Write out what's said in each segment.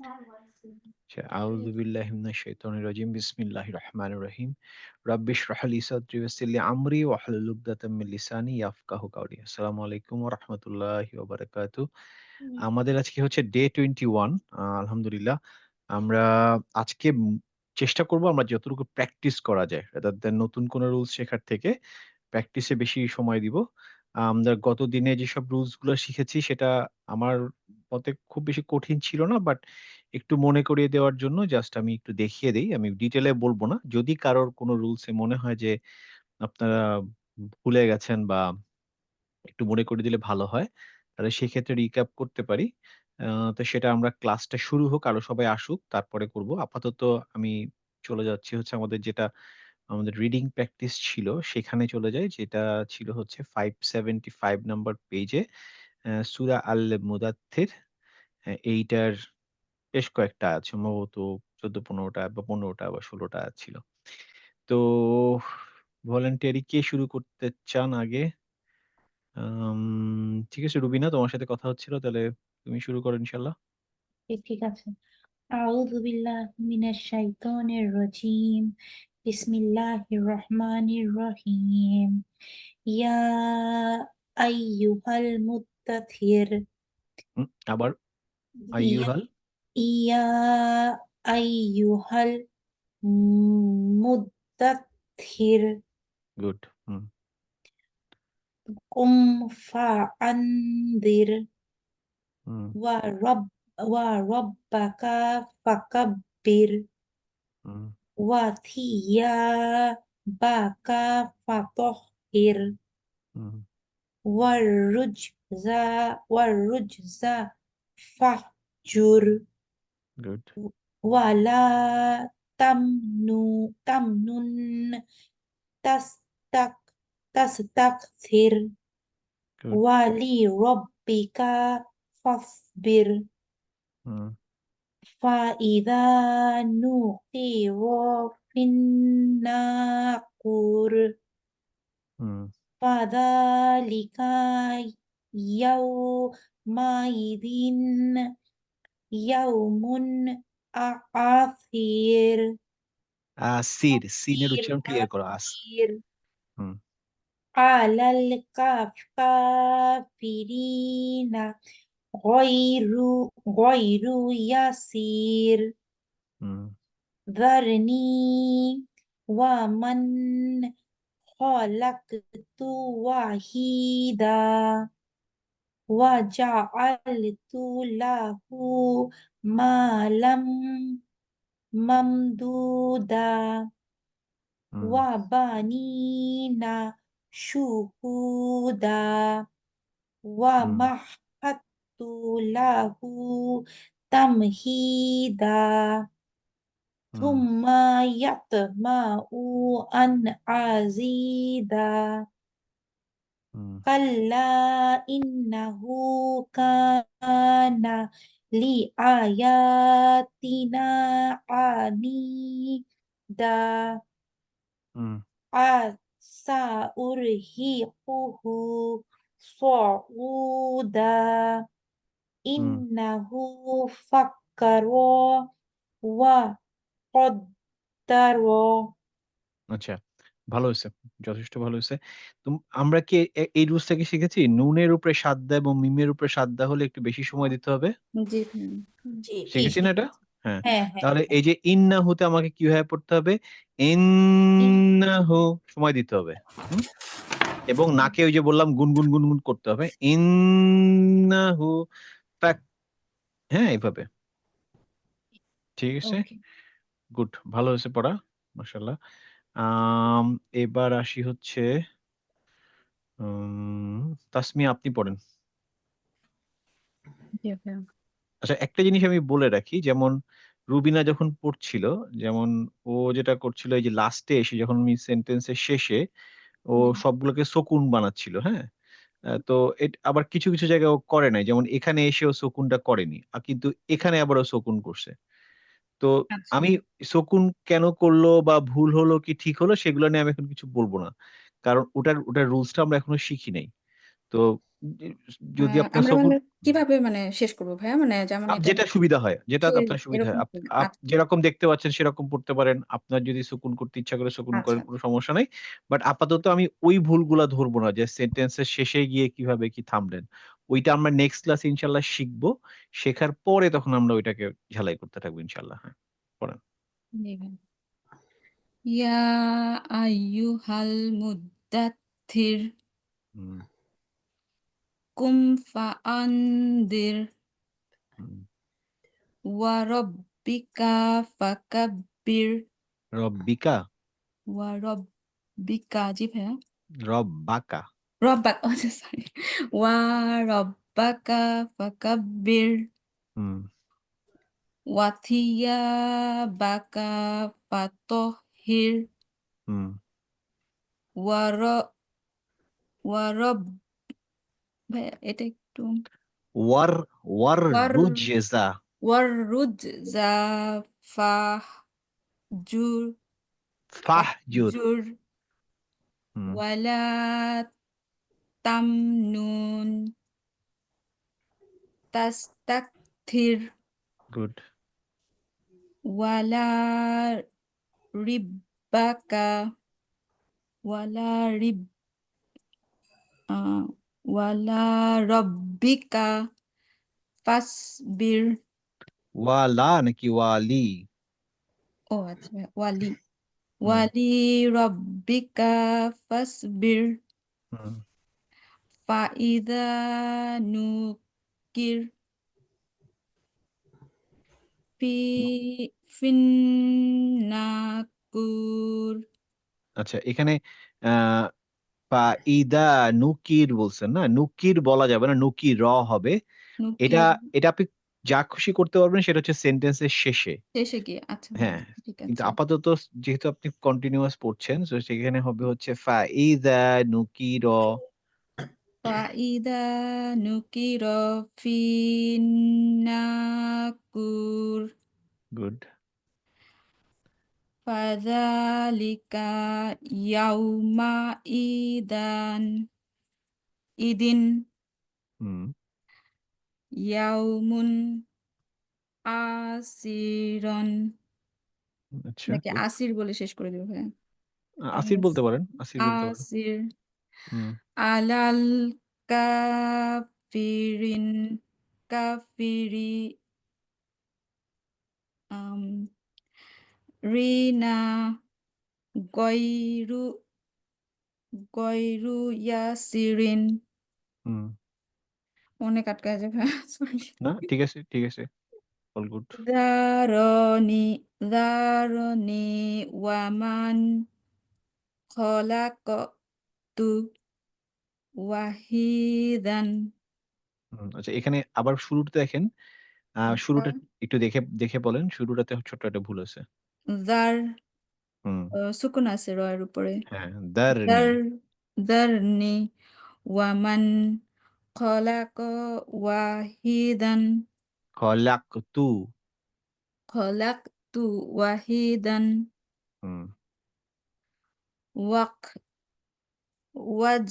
আচ্ছা, আউযু বিল্লাহি মিনাশ শাইতানির রাজিম। বিসমিল্লাহির রহমানির রহিম। রাব্বি ইশরাহ লি সাদরি ওয়াইসির লি আমরি ওয়াহলুল উকদাতাম মিন লিসানি ইয়াফকাহু কাওলি। আসসালামু আলাইকুম ওয়া রাহমাতুল্লাহি ওয়া বারাকাতুহু। আমাদের আজকে হচ্ছে ডে 21। আলহামদুলিল্লাহ। আমরা আজকে চেষ্টা করব আমরা যতটুকু প্র্যাকটিস করা যায় রাদার দ্যান নতুন কোন রুলস শেখার থেকে প্র্যাকটিসে বেশি সময় দিব। আমরা গত দিনে যেসব রুলস গুলো শিখেছি সেটা আমার মতে খুব বেশি কঠিন ছিল না। বাট একটু মনে করিয়ে দেওয়ার জন্য জাস্ট আমি একটু দেখিয়ে দেই। আমি ডিটেইলে বলব না। যদি কারোর কোন রুলস এ মনে হয় যে আপনারা ভুলে গেছেন বা একটু মনে করিয়ে দিলে ভালো হয়, তাহলে সেক্ষেত্রে রিক্যাপ করতে পারি। আ তো সেটা আমরা ক্লাসটা শুরু হোক, আরো সবাই আসুক, তারপরে করব। আপাতত আমি চলে যাচ্ছি হচ্ছে আমাদের রিডিং প্র্যাকটিস ছিল সেখানে চলে যাই। যেটা ছিল হচ্ছে 575 নাম্বার পেজে সূরা আল মুদাথথির। এইটার বেশ কয়েকটা আয়াত সম্ভবত ১৪-১৫ টা বা ১৫ টা বা ১৬ টা আয়াত ছিল। তো ভলান্টিয়ারি কে শুরু করতে চান আগে? আম ঠিক আছে রুবিনা, তোমার সাথে কথা হচ্ছিল। তাহলে তুমি শুরু করো ইনশাআল্লাহ। ঠিক আছে। আউযু বিল্লাহি মিনাশ শাইতানির রাজিম। বিসমিল্লাহির রহমানির রহিম। ইয়া আইয়ুহাল মুদ্দাথির। আবার ইয়া আইয়ুহাল। ইয়া আইয়ুহাল মুদ্দাথির। গুড। হুম, কুম ফাআনদির। হুম, ওয়া রব ওয়া রব্বাকা ফাকাব্বির। হুম, ওয়া থিয়াবাকা ফাতাহহির। হুম, ওয়াররুজজা ওয়াররুজজা ফাহজুর। গুড, ওয়ালা তামনুন তাস্তাক তাস্তাকথির। গুড। ওয়ালি রব্বিকা ফাসবির। হুম, ফাইদা নুকিরা ফিন্নাকুর। হুম, ফাযালিকা ইয়াউমাইযিন ইয়াউমুন আসির। আসির, সিনের আসির উচ্চারণ ক্লিয়ার করো। আসির। হুম, আলাল কাফিরিনা গয়রু গয়রু ইয়াসির। হুম, যারনি ওয়া মান খালাকতু ওয়াহিদা। وجعلت له مالا ممدودا হুম, وبنين شهودا হুম, ومهدت له تمهيدا হুম, ثم يطمع أن أزيدا হুম, كلا إنه كان لآياتنا عنيدا হুম, سأرهقه صعودا হুম। إنه فكر وقدر আচ্ছা, ভালো হইছে। যথেষ্ট ভালো হইছে। আমরা কি এই রুলসটা কি শিখেছি? নুনের উপরে সাদ্দা এবং মিমের উপরে সাদ্দা হলে একটু বেশি সময় দিতে হবে। জি জি জি শিখেছি না এটা? হ্যাঁ। হ্যাঁ হ্যাঁ তাহলে হ্যাঁ এই যে ইন্নাহুতে আমাকে কিভাবে পড়তে হবে? ইন্নাহু সময় দিতে হবে। হুম? এবং নাকে ওই যে বললাম গুনগুন, গুনগুন করতে হবে। ইন্নাহু ফাক, হ্যাঁ, এভাবে। ঠিক আছে? Okay good. ভালো হয়েছে পড়া। মাশাআল্লাহ। আম এবার আসি হচ্ছে তাসমিয়া, আপনি পড়েন। জি ওকে আচ্ছা, একটা জিনিস আমি বলে রাখি, যেমন রুবিনা যখন পড়ছিল, যেমন ও যেটা করছিল এই যে লাস্টে এসে যখন আমি সেন্টেন্সের শেষে ও সবগুলোকে শকুন বানাচ্ছিল, হ্যাঁ? তো আবার কিছু, কিছু জায়গায় ও করে নাই। যেমন এখানে এসে ও শকুনটা করেনি। কিন্তু এখানে আবার ও শকুন করছে। তো আচ্ছা আমি শকুন কেন করলো বা ভুল হলো কি ঠিক হলো সেগুলো নিয়ে আমি এখন কিছু বলব না। কারণ ওটার রুলসটা আমরা এখনো শিখি নাই। তো যদি আপনার আমরা সুকুন মানে কিভাবে মানে শেষ করব ভাইয়া? মানে যেমন এটা যেটা সুবিধা হয়, যেটা সে আপনার সুবিধা হয়। এরকম আপ করবেন। আপ যেরকম দেখতে পাচ্ছেন সেরকম পড়তে পারেন। আপনার যদি সুকুন করতে ইচ্ছা করে সুকুন আচ্ছা, করেন, কোন আচ্ছা। সমস্যা নাই। বাট আপাতত আমি ওই ভুলগুলা ধরব না যে সেন্টেন্স এর শেষে গিয়ে কিভাবে কি থামলেন। ওইটা আমরা নেক্সট ক্লাসে ইনশাআল্লাহ শিখব। শেখার পরে তখন আমরা ওইটাকে ঝালাই করতে থাকবো ইনশাআল্লাহ। হ্যাঁ, পড়েন। জি ভাই। ইয়া আইয়ুহাল মুদ্দাথির হুম, কুম ফাআনদির হুম। ওয়া রাব্বিকা ফাকাব্বির রব্বিকা, ওয়া রাব্বিকা জি ভাইয়া? রব্বাকা। আচ্ছা সরি। ওয়া রাব্বাকা ফাকাব্বির হুম, ওয়া থিয়াবাকা ফাতাহহির হুম। ওয়া রা ওয়া রাব ভাইয়া এটা একটু ওয়ার ওয়ার ওয়ার রুজজা। ওয়ার রুজজা ফাহজুর ফাহজুর। ফাহজুর হুম, ওয়ালা তামনুন তাস্তাকথির গুড। ওয়ালা রিব্বাকা ওয়ালা রিব আ ওয়ালা রব্বিকা ফাসবির ওয়ালা নাকি ওয়ালি? ও আচ্ছা ভাইয়া, ওয়ালি হুম, ওয়ালি রব্বিকা ফাসবির হুম। ফাইদা নুকির ফি ফিন্নাকুর আচ্ছা এখানে আ ফাইদা নুকির বলছেন না? নুকির বলা যাবে না, নুকির হবে। এটা নুকির এটা আপনি যা খুশি করতে পারবেন সেটা হচ্ছে সেন্টেন্সের শেষে। শেষে গিয়ে আচ্ছা ভাইয়া হ্যাঁ, ঠিক কিন্তু আছে। আপাতত যেহেতু আপনি কন্টিনিউয়াস পড়ছেন সো সেখানে হবে হচ্ছে ফাইদা নুকির। ফাইদা নুকির ফিন্নাকুর গুড। ফাযালিকা ইয়াউমা ইদান ইদিন হুম, ইয়াউমুন আসিরন আচ্ছা নাকি গুড। আসির বলে শেষ করে দেব ভাইয়া? আসির আস বলতে পারেন, আসির বলতে পারেন। আসির হুম, আলাল কাফিরিন কাফিরি আম রিনা গয়রু গয়রু ইয়াসিরিন হুম। অনেক আটকায় যায় ভাইয়া সরি। না ঠিক আছে, ঠিক আছে। All good. দারনি দারনি ওয়ামান খলাকতু ওয়াহিদান আচ্ছা এখানে আবার শুরুটা দেখেন। আচ্ছা শুরুটা একটু দেখে দেখে বলেন। শুরুটাতে ছোট্ট একটা ভুল আছে। দার হুম, সুকুন আছে র এর উপরে হ্যাঁ, দারনি, দার দারনি ওয়ামান খলাক ওয়াহিদান খলাকতু। খলাকতু ওয়াহিদান হুম, ওয়াক ওয়াজ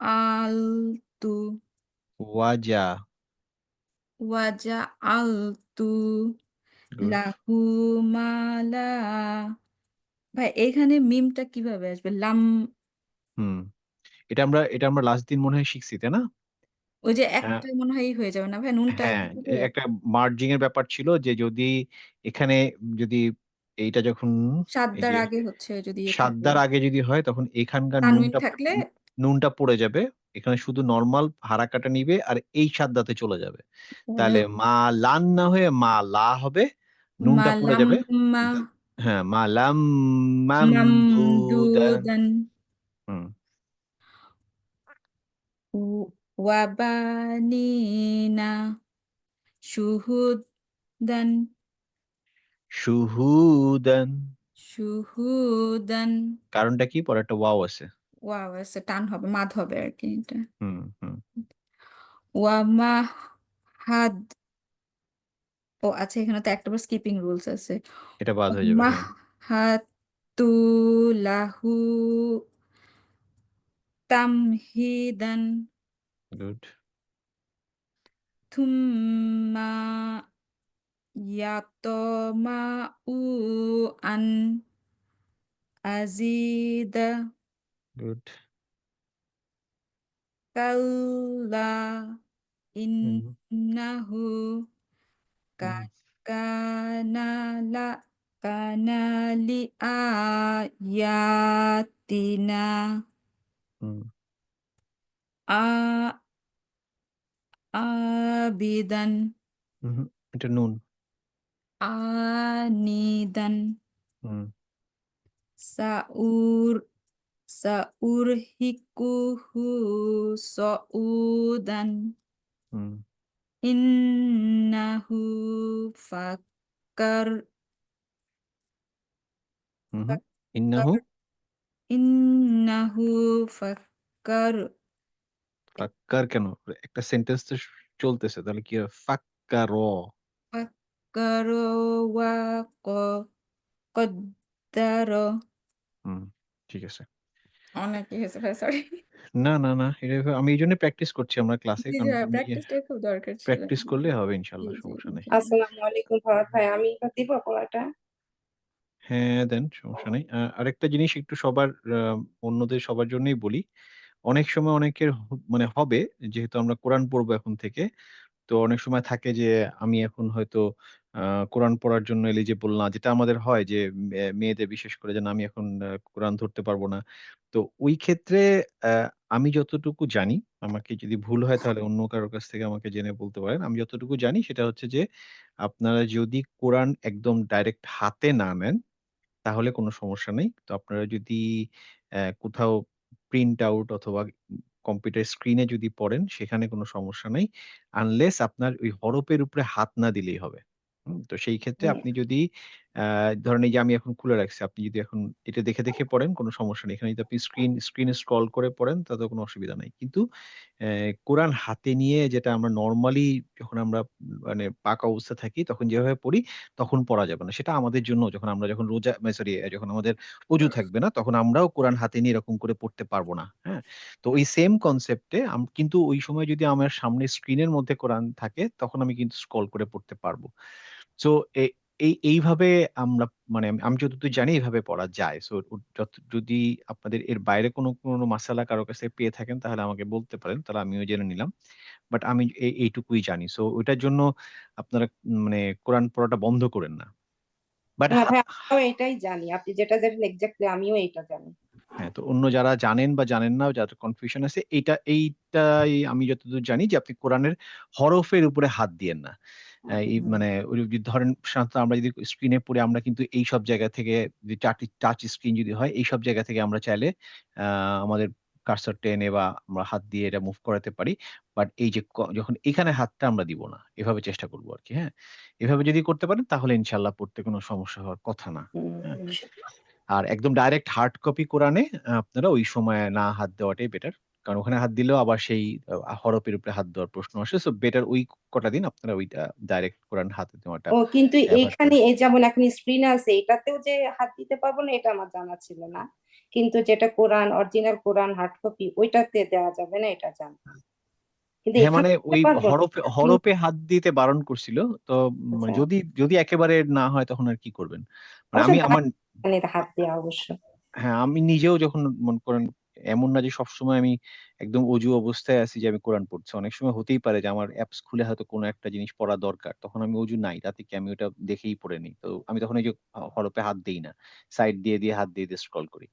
আলতু ওয়াজা। ওয়াজা আলতু গুড। লাহু মালা ভাই এখানে মিমটা কিভাবে আসবে লাম হুম। এটা আমরা লাস্ট দিন মনে হয় শিখছি, তাই না? ওই যে আ একটা মনে হয় হয়ে যাবে না ভাই নুনটা হ্যাঁ, একসাথে একটা মার্জিং এর ব্যাপার ছিল যে যদি এখানে যদি এইটা যখন এই সাতটার যে আগে হচ্ছে যদি ইয়ে থাকে সাদ্দার আগে যদি হয় তখন এখানকার তানবিন থাকলে নুনটা পড়ে যাবে। এখানে শুধু নরমাল হারাকাটা নিবে আর এই সাদ্দাতে চলে যাবে। তাহলে তাহলে মা লান না হয়ে মা লা হবে। নুনটা পড়ে যাবে। মালাম্মা দা হ্যাঁ, মালাম মামদুদান। মামদুদান হুম, ওয়াবানিনা শুহুদান শুহুদান। শুহুদান কারণটা কি? পরে একটা ওয়াও আছে। ওয়াও আছে টান হবে মাদ হবে আর কি এটা হুম, হুম। ওয়ামাহাদ ও আচ্ছা এখানে তো একটা স্কিপিং রুলস আছে এটা বাদ হয়ে যাবে। হ্যাঁ। মাহাতু লাহু tamhidan Good. thumma yatama'u an azida Good. kalla Mhm. innahu Mhm. kana la kana li ayatina Mhm. a abidan Mhm. এটা নুন। anidan হুম। saur saurhikuhu saudan হুম। innahu fakkar Mhm. ইন্নাহু fakkar innahu fakkar ফাক্কার কেন? একটা সেন্টেন্স তো চলতেছে। তাহলে কি হবে? ফাক্কার। fakkar wa qaddara হুম, ঠিক আছে। অনেক কি হয়েছে ভাই সরি। না, না, না। এটা আমি এইজন্যই প্র্যাকটিস করছি আমরা ক্লাসে। জি, জি, কারণ আমি প্র্যাকটিসটা খুব দরকার ছিল। প্র্যাকটিস করলেই হবে জি, ইনশাআল্লাহ, জি, সমস্যা নেই। জি। আসসালামু আলাইকুম ফারাদ ভাই, আমি এবার দিব পড়াটা। হ্যাঁ, দেন সমস্যা নেই। আরেকটা জিনিস একটু সবার অন্যদের সবার জন্যই বলি। অনেক সময় অনেকের মানে হবে যেহেতু আমরা কোরআন পড়বো এখন থেকে। তো অনেক সময় থাকে যে আমি এখন হয়তো আ কোরআন পড়ার জন্য এলিজিবল না। যেটা আমাদের হয় যে মেয়েদের বিশেষ করে যে না আমি এখন কোরআন ধরতে পারব না। তো ওই ক্ষেত্রে আ আমি যতটুকু জানি, আমাকে যদি ভুল হয় তাহলে অন্য কারো কাছ থেকে আমাকে জেনে বলতে পারেন। আমি যতটুকু জানি সেটা হচ্ছে যে আপনারা যদি কোরআন একদম ডাইরেক্ট হাতে না নেন তাহলে কোনো সমস্যা নেই। তো আপনারা যদি কোথাও প্রিন্ট আউট অথবা কম্পিউটার স্ক্রিনে যদি পড়েন সেখানে কোনো সমস্যা নাই। আনলেস আপনার ওই হরফের উপরে হাত না দিলেই হবে। তো সেই ক্ষেত্রে হুম, আপনি যদি আ ধরেন এই যে আমি এখন খুলে রাখছি। আপনি যদি এখন এটা দেখে, দেখে পড়েন কোনো সমস্যা নেই। এখানে যদি আপনি স্ক্রিনে স্ক্রল করে পড়েন তাতেও কোনো অসুবিধা নাই। কিন্তু অ্যা কোরআন হাতে নিয়ে যেটা আমরা নরমালি যখন আমরা মানে পাক অবস্থায় থাকি তখন যেভাবে পড়ি তখন পড়া যাবে না। সেটা আমাদের জন্য যখন রোজা মানে সরি যখন আমাদের ওজু থাকবে না তখন আমরাও কোরআন হাতে নিয়ে এরকম করে পড়তে পারব না। হ্যাঁ? তো ওই সেম কনসেপ্ট এ কিন্তু ওই সময় যদি আমার সামনে স্ক্রিনের মধ্যে কোরআন থাকে তখন আমি কিন্তু স্ক্রল করে পড়তে পারব। সো এইভাবে আমরা মানে আমি যতদূর জানি এভাবে পড়া যায়। সো যদি আপনাদের এর বাইরে কোনো মাসালা কারো কাছে পেয়ে থাকেন তাহলে আমাকে বলতে পারেন। তাহলে আমিও জেনে নিলাম। বাট আমি এইটুকুই জানি। সো ওইটার জন্য আপনারা মানে কোরআন পড়াটা বন্ধ করেন না। বাট না ভাই, আমিও এটাই জানি। আপনি যেটা জানেন এক্সাক্টলি আমিও এটা জানি। হ্যাঁ, তো অন্য যারা জানেন বা জানেন না, যাদের কনফিউশন আছে এইটাই আমি যতদূর জানি যে আপনি কোরআনের হরফের উপরে হাত দিয়েন না। এই হুম, মানে ওই যদি ধরেন সাধারণত আমরা যদি স্ক্রিনে পড়ি আমরা কিন্তু এইসব জায়গা থেকে যদি টাচ স্ক্রিন যদি হয় এইসব জায়গা থেকে আমরা চাইলে আ আমাদের কার্সর টেনে বা আমরা হাত দিয়ে এটা মুভ করাতে পারি। বাট এই যে যখন এখানে হাতটা আমরা দিব না। এভাবে চেষ্টা করব আরকি, হ্যাঁ? এভাবে যদি করতে পারেন তাহলে ইনশাআল্লাহ পড়তে কোনো সমস্যা হওয়ার কথা না। হুম, হ্যাঁ? হুম। আর একদম ডাইরেক্ট হার্ড কপি কোরআনে আপনারা ওই সময়ে না হাত দেওয়াটাই বেটার। কারণ ওখানে হাত দিলেও আবার সেই হরফের উপরে হাত দেওয়ার প্রশ্ন আসে। সো বেটার ওই কটা দিন আপনারা ওইটা ডাইরেক্ট কোরআন হাতে দেওয়াটা ও কিন্তু এভয়েড এইখানে করেন। এই যেমন এখন স্ক্রিন আছে এটাতেও যে হাত দিতে পারবো না এটা আমার জানা ছিল না। কিন্তু যেটা কোরআন অরিজিনাল কোরআন হার্ড কপি ওইটাতে দেওয়া যাবে না এটা জানি। কিন্তু হ্যাঁ, এখানে মানে দিতে ওই পারবো না। হরফে হাত দিতে বারণ করছিল। তো মানে আচ্ছা, যদি একেবারে না হয় তখন আর কি করবেন? মানে অবশ্য আমি আমার গায়ে হাত দেওয়া অবশ্য। হ্যাঁ, আমি নিজেও যখন মনে করেন এমন না যে সবসময় আমি একদম অজু অবস্থায় আছি যে আমি কোরআন পড়ছি। অনেক সময় হতেই পারে যে আমার অ্যাপস খুলে হয়তো কোনো একটা জিনিস পড়া দরকার। তখন আমি অজু নাই। তাতে কি আমি ওটা দেখেই পড়ে নিই। তো আমি তখন ওই যে হরফে হাত দেই না। সাইড দিয়ে হাত দিয়ে স্ক্রল করি।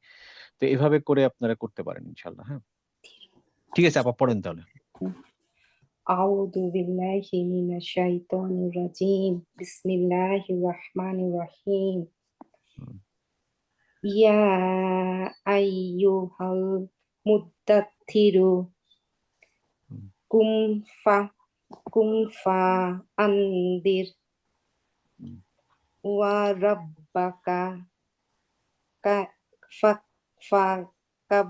তো এভাবে করে আপনারা করতে পারেন ইনশাআল্লাহ, হ্যাঁ? ঠিক আছে আপা পড়েন তাহলে। আউযু বিল্লাহি মিনাশ শাইতানির রাজিম। বিসমিল্লাহির রহমানির রহিম। হুম, ইয়া আইয়ুহাল মুদ্দাথিরু হুম, কুম ফা কুম ফা আনদির হুম, ওয়া রাব্বাকা কা ফা ফা কাব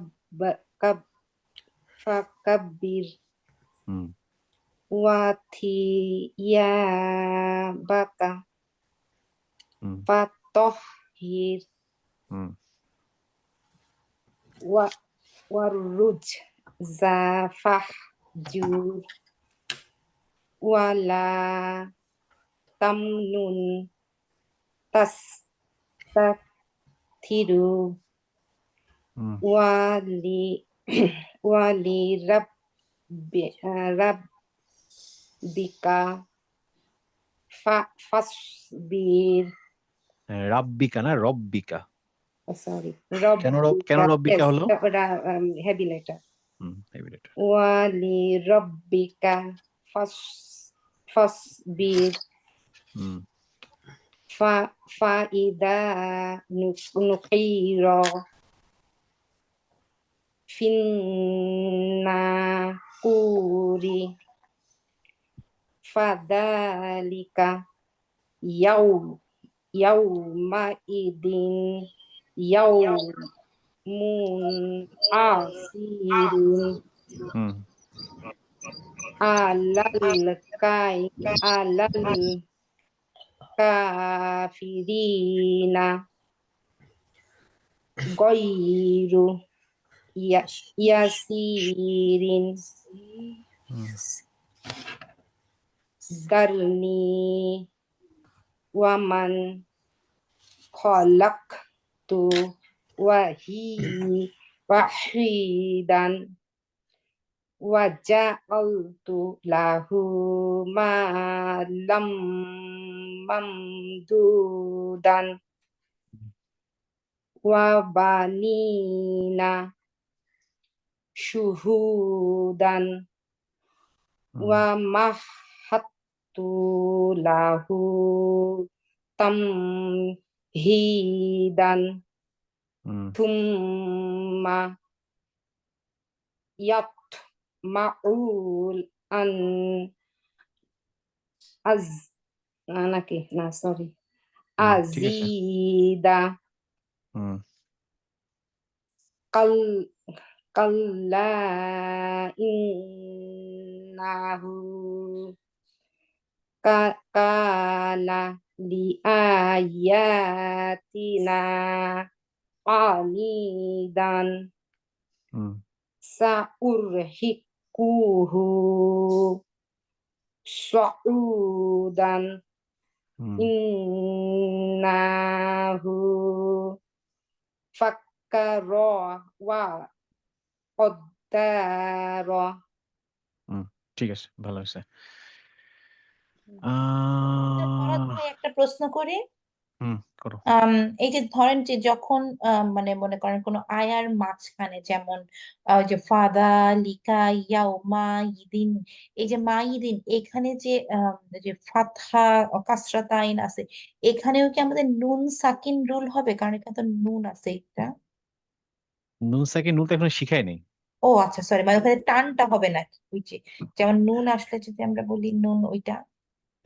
কাব ফাকাব্বির হুম, ওয়া থিয়াবাকা হুম, ফাতাহহির হুম, ওয়া ওয়ারুজ জাফাহজুর ওয়ালা তামনুন তাস্তাকথিরু হুম ওয়ালি ওয়ালি রাব্বিকা ফাসবির রাব্বিকা না রব্বিকা। সরি কেন রব্বিকা রব্বিকা হলো? Heavy letter heavy letter। ওয়ালি রব্বিকা ফাসবির হুম ফাইদা নুকিরা ফিন্নাকুরি ফাদালিকা ইয়াউমাইদিন ইয়াউমুন আসিরুন হুম আলাল কাফিরিনা গয়রু ইয়াসিরিন হুম দারনি ওয়ামান খলাকতু ওয়াহিদান ওয়াজa'altu লাহু মালাম মামদুদান ওয়া বানিনা শুহুদান ওয়া মাহাত্তু লাহু তামহিদান হুম থুম্মা ইয়াতমাউল আন আজ নাকি না সরি ঠিক আছে। আজিদা হুম কাল কাল্লা ইন্নাহু কানা লিআয়াতিনা আনিদান হুম সাউরহিকুহু সাউদান হুম ইন্নাহু ফাক্কারা ওয়া কদ্দারা হুম ঠিক আছে, ভালো আছে। ফরহাদ আহ ভাই একটা প্রশ্ন করি। করো। আম, এই যে ধরেন যে যখন মানে মনে করেন কোনো আয়ার মাঝখানে যেমন ওই যে ফাদা লিকা ইয়াউমা ইদিন, এই যে মা ইদিন এখানে যে যে ফাতহা কাসরাতাইন আছে, এখানেও কি আমাদের নুন সাকিন রুল হবে? কারণ এখানে তো নুন আছে একটা। নুন সাকিন নুন তো এখনো শিখাই নাই। ও আচ্ছা, সরি, মানে ওখানে টানটা হবে নাকি ওই যে যেমন নুন আসলে যদি আমরা বলি নুন ওইটা।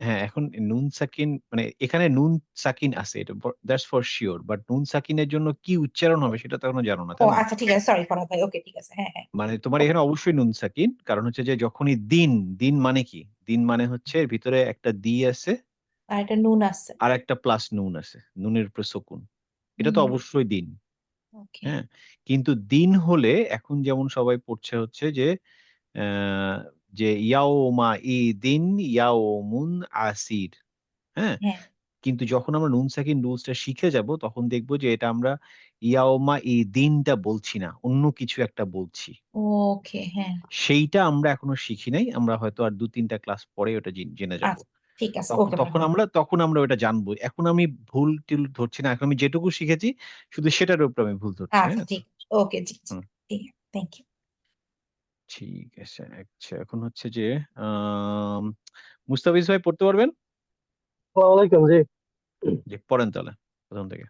হ্যাঁ, এখন নুন সাকিন মানে এখানে নুন সাকিন আছে, এটা দ্যাটস ফর শিওর, বাট নুন সাকিনের জন্য কি উচ্চারণ হবে সেটা তো এখনো জানো না, ও তাই না? আচ্ছা, ঠিক আছে, সরি ফরহাদ ভাই, ওকে ঠিক আছে, হ্যাঁ হ্যাঁ। মানে তোমার এখানে অবশ্যই নুন সাকিন, কারণ হচ্ছে যে যখনই দিন, দিন মানে কি, দিন মানে হচ্ছে এর ভিতরে একটা দি আছে আর এটা নুন আছে। আর একটা প্লাস নুন আছে, নুনের উপরে সুকুন, এটা তো হুম। অবশ্যই দিন। ওকে। হ্যাঁ, কিন্তু দিন হলে এখন যেমন সবাই পড়ছে হচ্ছে যে আহ, যে ইয়াওমা ইদিন ইয়াওমুন আসির। হ্যাঁ, হ্যাঁ। কিন্তু যখন আমরা নুন সাকিন রুলসটা শিখে যাব তখন দেখবো যে এটা আমরা ইয়াওমা এই দিনটা বলছি না, অন্য কিছু একটা বলছি। ওকে, হ্যাঁ। সেইটা আমরা এখনো শিখি নাই, আমরা হয়তো আর 2-3টা ক্লাস পরে ওটা জেনে যাব। আচ্ছা, ঠিক আছে, তখন ওকে ভাই। তখন আমরা ওটা জানবো। এখন আমি ভুল টিল ধরছি না, এখন আমি যেটুকু শিখেছি শুধু সেটার উপর আমি ভুল ধরছি। আচ্ছা, হ্যাঁ, ঠিক, ওকে, জি জি, হুম, ঠিক আছে, থ্যাংক ইউ। ঠিক আছে। আচ্ছা, এখন হচ্ছে যে আহ মুস্তাফিজ ভাই পড়তে পারবেন? ওয়ালাইকুম জি। যে পড়েন তাহলে প্রথম থেকে।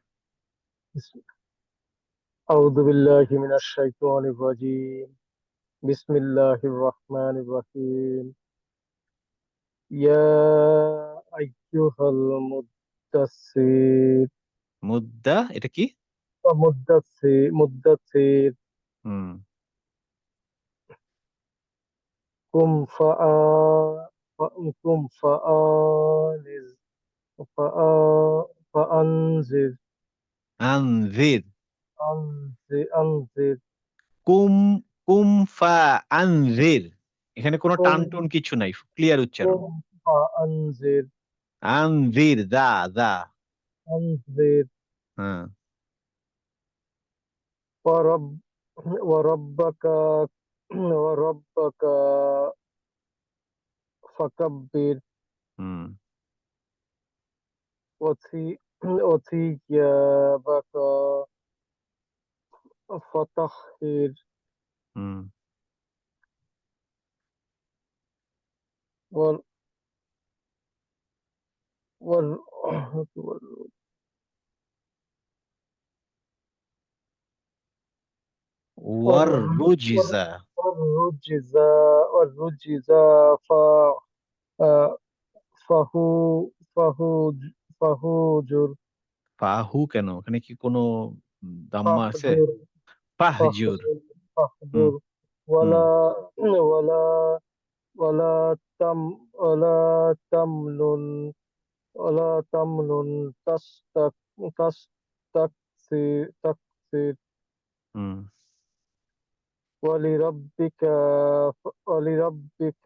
আউযু বিল্লাহি মিনাশ শাইতানির রাজীম। বিসমিল্লাহির রহমানির রহিম। ইয়া আইয়ুহাল মুদ্দাসসির মুদ্দা এটা কি? মুদ্দাসসির হুম কুম ফাআ কুম ফাআনিজ ফাআ ফাআনজির আনজির। আনজির কুম কুম ফা আনজির, এখানে কোনো কুম টান টুন কিছু নাই, ক্লিয়ার উচ্চারণ। কুম ফাআনজির আনজির দা দা। আনজির হ্যাঁ, ওয়ারাব ওয়ারাব্বাকা ওয়ারাব্বাকা ফাকাব্বির হুম, ওয়াথি ওয়াথিয়াবাকা ফাতাহহির হুম। ওয়াল ওয়াল ওয়ার রুজিজা। والرجزا والرجزا آه، فهو فهو فهوجر ফাহু কেন, ওখানে কি কোনো দাম্মা আছে? فاحجر ফাহজুর। فاحجر হুম, فاحجر হুম, ولا ولا ولا ولا تمنن ولا تمنن تستكثر হুম। ولربك ولربك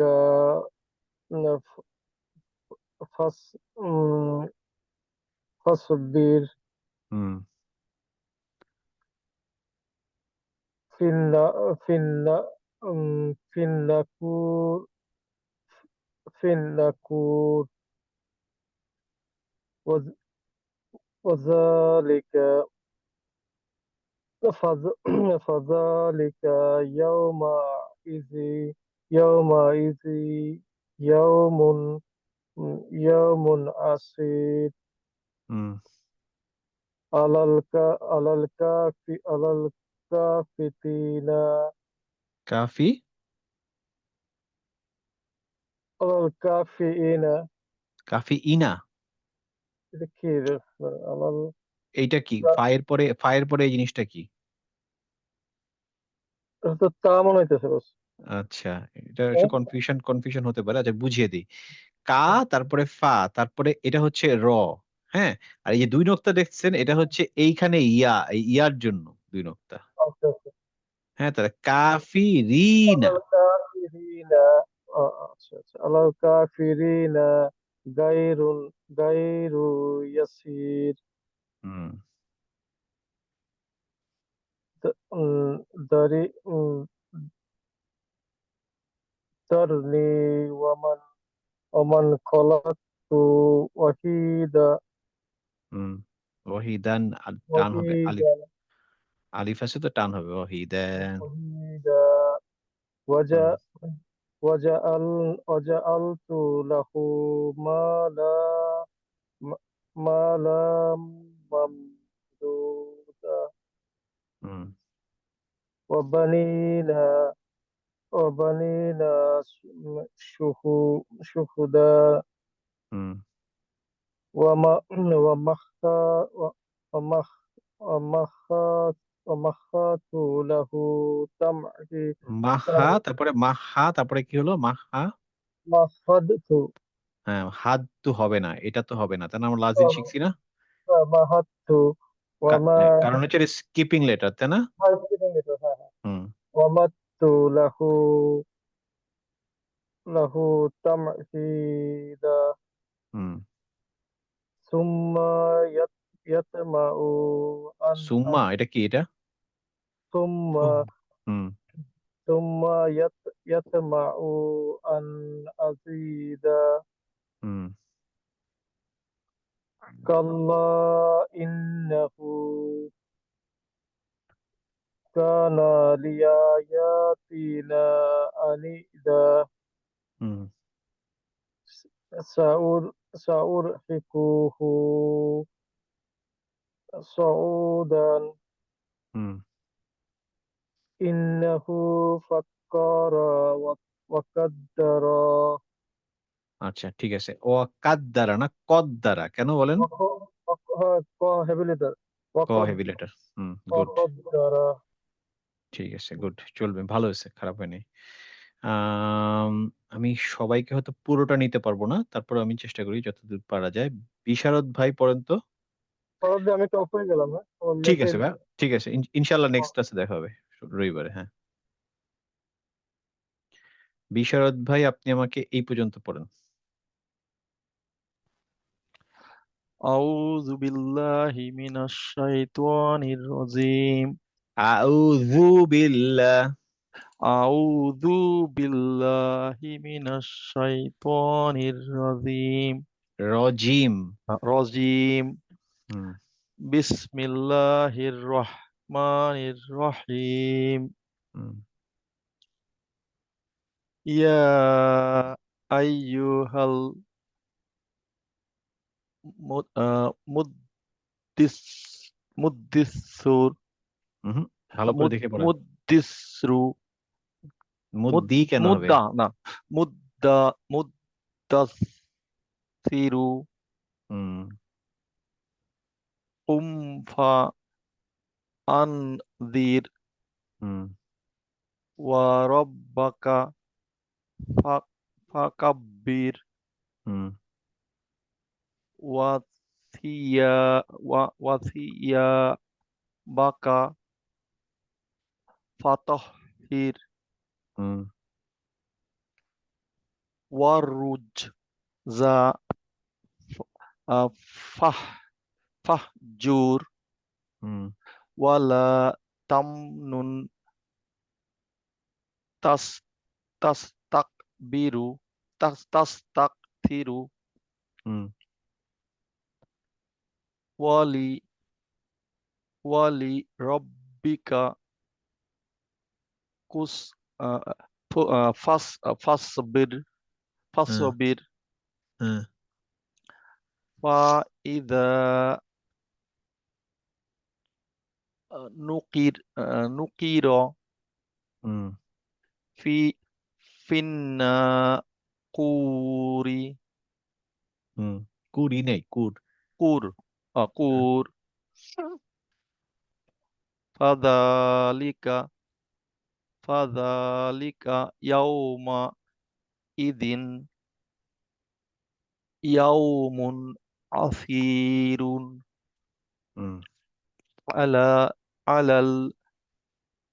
فاص فاصبر হুম। في في النكور في النكور وذ- وذلك فذلك يومئذ يومئذ يوم يوم عسير হুম। على الكافرين কাফি على الكافرين কাফি ইনা, এটা কি রে? على এইটা কি ফায়ের পরে এই জিনিসটা কি? এটা তো তা মনে হইতেছে বস। আচ্ছা, এটা একটু কনফিউশন হতে পারে। আচ্ছা, বুঝিয়ে দিই। কা, তারপরে ফা, তারপরে এটা হচ্ছে র। হ্যাঁ, আর এই যে দুই নোক্তা দেখছেন, এটা হচ্ছে এইখানে ইয়া, এই ইয়ার জন্য দুই নোক্তা। আচ্ছা আচ্ছা হ্যাঁ, তাহলে কাফি রিনা। على الكافرين আচ্ছা আচ্ছা على الكافرين غير غير يسير হুম, دري ذرني ومن خلقت وحيدا হুম। ওয়াহিদান, টান হবে, আলিফ وحيدا আলিফ আছে তো টান হবে, ওয়াহিদান। وحيدا হুম, وجاء وجعلت له مالا مالا ممدودا হুম, وبنينا وبنينا شهودا হুম। وما ومخا ومخ ومخ ومخات له تمعي মাহা, তারপরে মাহা, তারপরে কি হলো? মাহা। مخدت হ্যাঁ, হাত তো হবে না, এটা তো হবে না, তার আমরা লাজিম শিখছি না। ومهدت وما হ্যাঁ, কারণ হচ্ছে স্কিপিং লেটার, তাই না? হুম, ومدت له له تمهيدا হুম। ثم يطمع أن সুম্মা, এটা কি এটা? ثم হুম, ثم يطمع أن أزيد হুম। كلا إنه كان لآياتنا عنيدا হুম, سأرهقه صعودا হুম। إنه فكر وقدر আচ্ছা, ঠিক আছে। ও কাদ্দারা না কদ্দারা কেন বলেন? হেভিলিটার ক হেভি লেটার। হুম, গুড। وقدر ঠিক আছে, গুড, চলবে, ভালো হয়েছে, খারাপ হয়নি। আম, আমি সবাইকে হয়তো পুরোটা নিতে পারবো না, তারপর আমি চেষ্টা করি যতদূর পারা যায়। বিশারদ ভাই পড়েন তো। আমি টপ হয়ে গেলাম না ঠিক লেখে আছে ভাই, ঠিক আছে, ইনশাল্লাহ নেক্সট ক্লাসে দেখা হবে। রবিবারে, হ্যাঁ। বিশারদ ভাই, আপনি আমাকে এই পর্যন্ত পড়েন। أعوذ بالله من الشيطان الرجيم আউযু বিল্লাহ। أعوذ بالله من الشيطان الرجيم রজিম। হুম بسم الله الرحمن الرحيم হুম يا أيها المدثر হুম ভালো করে দেখে পড়েন। مدثر মুদ্দি কেন হবে? মুদ্দা না মুদ্দা মুদ্দাসিরু হুম কুম ফা আনদির হুম ওয়া রাব্বাকা ফাকাব্বির হুম ওয়া থিয়াবাকা ফাতাহহির হুম ওয়ারুজজা ফাহ ফাহজুর হুম ওয়ালা তামনুন তাস তাস্তাকবিরু তাস্তাকথিরু হুম ওয়ালি ওয়ালি রব্বিকা কুস ফাসবির হ্যাঁ ফাসবির হ্যাঁ ফাইদা নুকির হুম ফি ফিন্নাকুরি হুম কুরি নেই, কুর। কুর কুর ফাযালিকা ইয়াউমা ইদিন ইয়াউমুন আসিরুন হুম আলা আলাল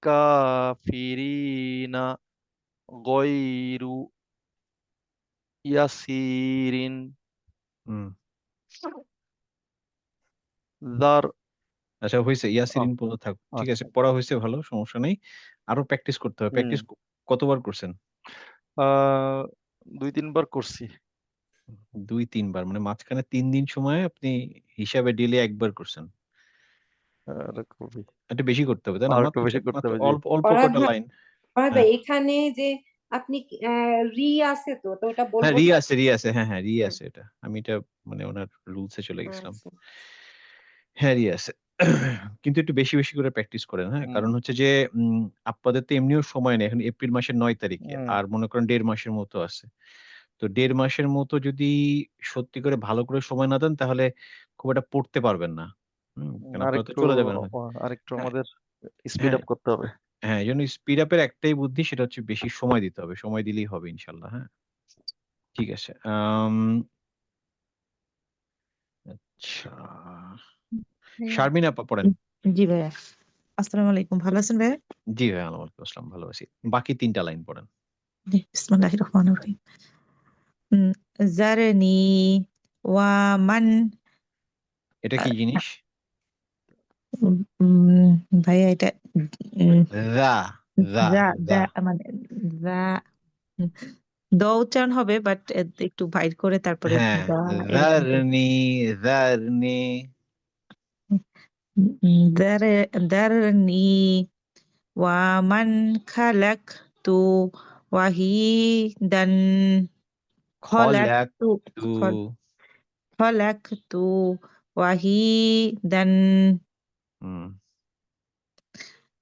কাফিরিনা গয়রু ইয়াসিরিন হুম দার আচ্ছা, হয়েছে, আহ, ইয়াসিরিন পর্যন্ত থাক, ঠিক আছে, আচ্ছা পড়া হয়েছে, ভালো, সমস্যা নেই। আরো প্র্যাকটিস করতে হবে। প্র্যাকটিস কতবার করছেন? আহ 2-3 বার করছি। 2-3 বার, মানে মাঝখানে 3 দিন সময় আপনি হিসাবে ডেইলি একবার করছেন। আর খুবই একটু বেশি করতে হবে, তাই না? আর একটু মাত্র বেশি করতে মাত্র হবে জি। অল্প অল্প ফরহাদ কটা ভাই, লাইন। ফরহাদ ভাই হ্যাঁ এখানে যে আপনি রি আছে তো তো ওটা হ্যাঁ, বলবো রি তো? আছে, রি আছে, হ্যাঁ হ্যাঁ, রি হুম, আছে। এটা আমি এটা মানে ওনার রুলসে চলে গেছিলাম। আচ্ছা হ্যাঁ, রি আছে। কিন্তু একটু বেশি বেশি করে প্র্যাকটিস করেন, হ্যাঁ, হুম, কারণ হচ্ছে যে আপনাদের তো এমনিও সময় নেই, এখন এপ্রিল মাসের 9 তারিখে, হুম, আর মনে করেন 1.5 মাসের মতো আছে। তো 1.5 মাসের মতো যদি সত্যি করে ভালো করে সময় না দেন, তাহলে খুব একটা পড়তে পারবেন না। কারণ আপনারা তো আরেকটু চলে যাবেন হয়তো। আরেকটু হ্যাঁ আমাদের স্পিড হ্যাঁ আপ করতে হবে। হ্যাঁ, এই জন্য স্পিড আপের একটাই বুদ্ধি, সেটা হচ্ছে বেশি সময় দিতে হবে। সময় দিলেই হবে ইনশাল্লাহ। হ্যাঁ, ঠিক আছে। আচ্ছা, ভাইয়া। শারমিন আপা পড়েন। জি ভাইয়া, আসসালামু আলাইকুম, ভালো আছেন ভাইয়া? জি ভাই, ওয়ালাইকুম আসসালাম, ভালো আছি। বাকি 3টা লাইন পড়েন। জি, বিসমিল্লাহির রহমানির রহিম। উম, জারনি ওয়া মান এটা কি জিনিস? উম, ভাইয়া এটা উম, দা দা যা দা মানে যা দ উচ্চারণ হবে, বাট একটু বাইর করে তারপরে হ্যাঁ, দা এরকম দারনি দারনি দারনি ওয়া মান খালাকতু ওয়াহিদান খলাক খালাকতু তু খালাকতু ওয়াহিদান হুম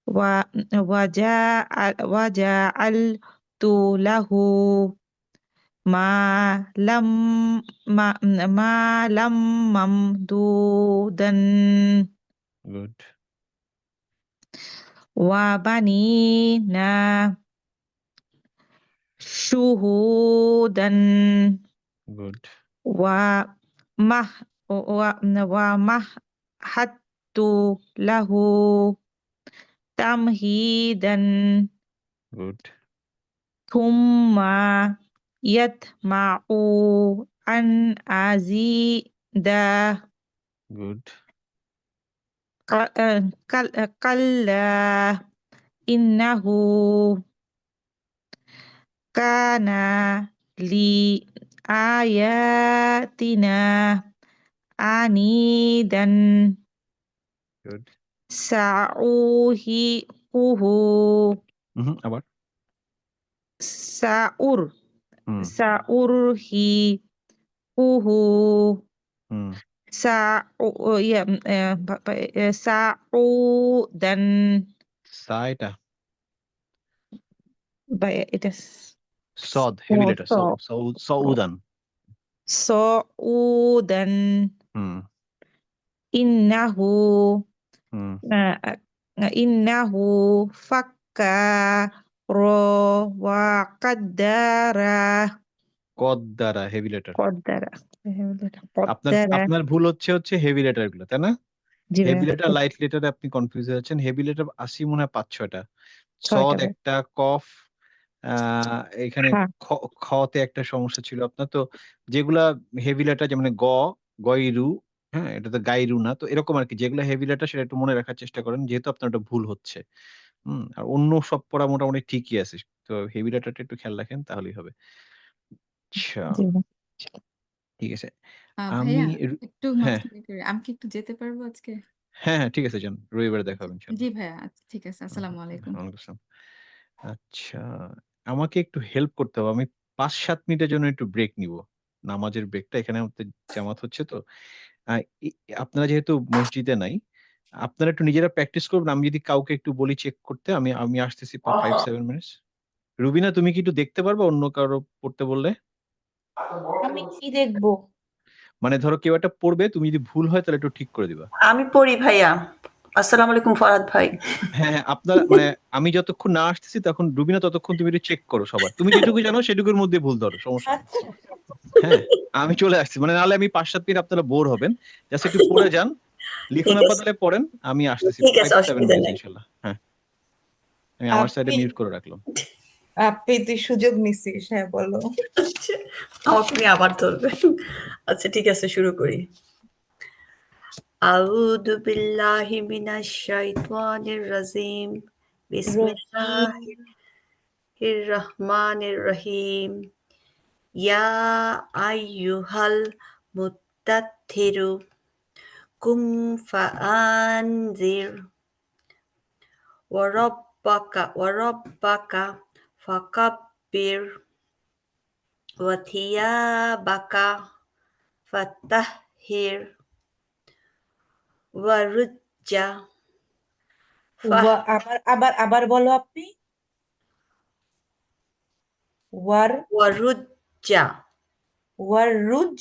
ওয়া ওয়াজাআলতু লাহু মালাম মালাম মামদুদান গুড ওয়া বানিনা শুহুদান গুড ওয়া মাহ ওয়া ওয়া মাহহাত্তু লাহু tamhidan Good. thumma yatma'u an azida Good. kalla innahu kana li ayatina anidan Good. sa'uhiquhu আবার sa'ur হুম sa'urhiquhu হুম sa'udan সা এটা এটা সদ হেভি লেটার সউদান sa'udan হুম innahu হুম innahu fakkara wa qaddara কদ্দারা হেভি লেটার qaddara আপনার qaddara আপনার ভুল হচ্ছে হেভি লেটার গুলো তাই না জি হেভি ভাইয়া লেটার লাইট লেটারে আপনি কনফিউজ হয়ে যাচ্ছেন হেভি লেটার আসি মনে হয় 5-6টা ছয়টা সদ ভাই একটা কফ এখানে হ্যাঁ খতে একটা সমস্যা ছিল আপনার তো যেগুলা হেভি লেটার যেমন গয়রু হ্যাঁ এটা তো গাইরু না তো এরকম আর কি যেগুলো হেভি লেটার সেটা একটু মনে রাখার চেষ্টা করেন যেহেতু আপনার ওটা ভুল হচ্ছে আর অন্য সব পড়া মোটামুটি ঠিকই আছে তো হেভি লেটারটা একটু খেয়াল রাখেন তাহলেই হবে আচ্ছা জি ভাই। ঠিক আছে আমি ভাইয়া একটু হ্যাঁ মাঝখানে করে আমি কি একটু যেতে পারবো আজকে? হ্যাঁ হ্যাঁ ঠিক আছে যান রবিবারে দেখা হবে জি ইনশাল্লাহ ভাইয়া আচ্ছা, ঠিক আছে। আসসালামু আলাইকুম। ওয়ালাইকুম আসসালাম। আচ্ছা আমাকে একটু হেল্প করতে হবে আমি 5-7 মিনিটের জন্য একটু ব্রেক নিব নামাজের ব্রেকটা এখানে আমাদের জামাত হচ্ছে তো আপনারা যেহেতু মসজিদে নাই আপনারা একটু নিজেরা প্র্যাকটিস করবেন আমি যদি কাউকে একটু বলি চেক করতে আমি আমি আসতেছি 5-7 মিনিটস রুবিনা তুমি কি একটু দেখতে পারবে অন্য কারো পড়তে বললে আমি কি দেখবো মানে ধরো কেউ একটা পড়বে তুমি যদি ভুল হয় তাহলে একটু ঠিক করে দিবা আমি পড়ি ভাইয়া। আসসালামু আলাইকুম ফরহাদ ভাই। হ্যাঁ হ্যাঁ আপনারা মানে আমি যতক্ষণ না আসতেছি তখন রুবিনা ততক্ষণ তুমি একটু চেক করো সবার তুমি যেটুকু জানো সেটুকুর মধ্যে ভুল ধরো সমস্যা নেই আচ্ছা হ্যাঁ আমি চলে আসছি মানে নাহলে আমি 5-7 মিনিট আপনারা বোর হবেন জাস্ট একটু পড়ে যান লিখুন ঠিক আছে, আপাতলে পড়েন আমি আসতেছি ঠিক আছে, 5-7 অসুবিধা মিনিটস নাই। ইনশাল্লাহ হ্যাঁ আমি আমার সাইডে আপনি মিউট করে রাখলাম আপনি তুই সুযোগ নিছিস হ্যাঁ বলো আচ্ছা, আপনি আবার ধরবেন। আচ্ছা ঠিক আছে, শুরু করি। আউযু বিল্লাহি মিনাশ শাইতানির রাজিম। রহিম বিসমিল্লাহির রহমানির রহিম। ইয়া আইয়ুহাল মুদ্দাথিরু কুম ফাআনজির ওয়ারাব্বাকা ফাকাব্বির ওয়াথিয়াবাকা ফাত্তাহির ওয়ারুজ্জা আবার বলো আপনি ওয়ারুজ্জা ওয়ারুজ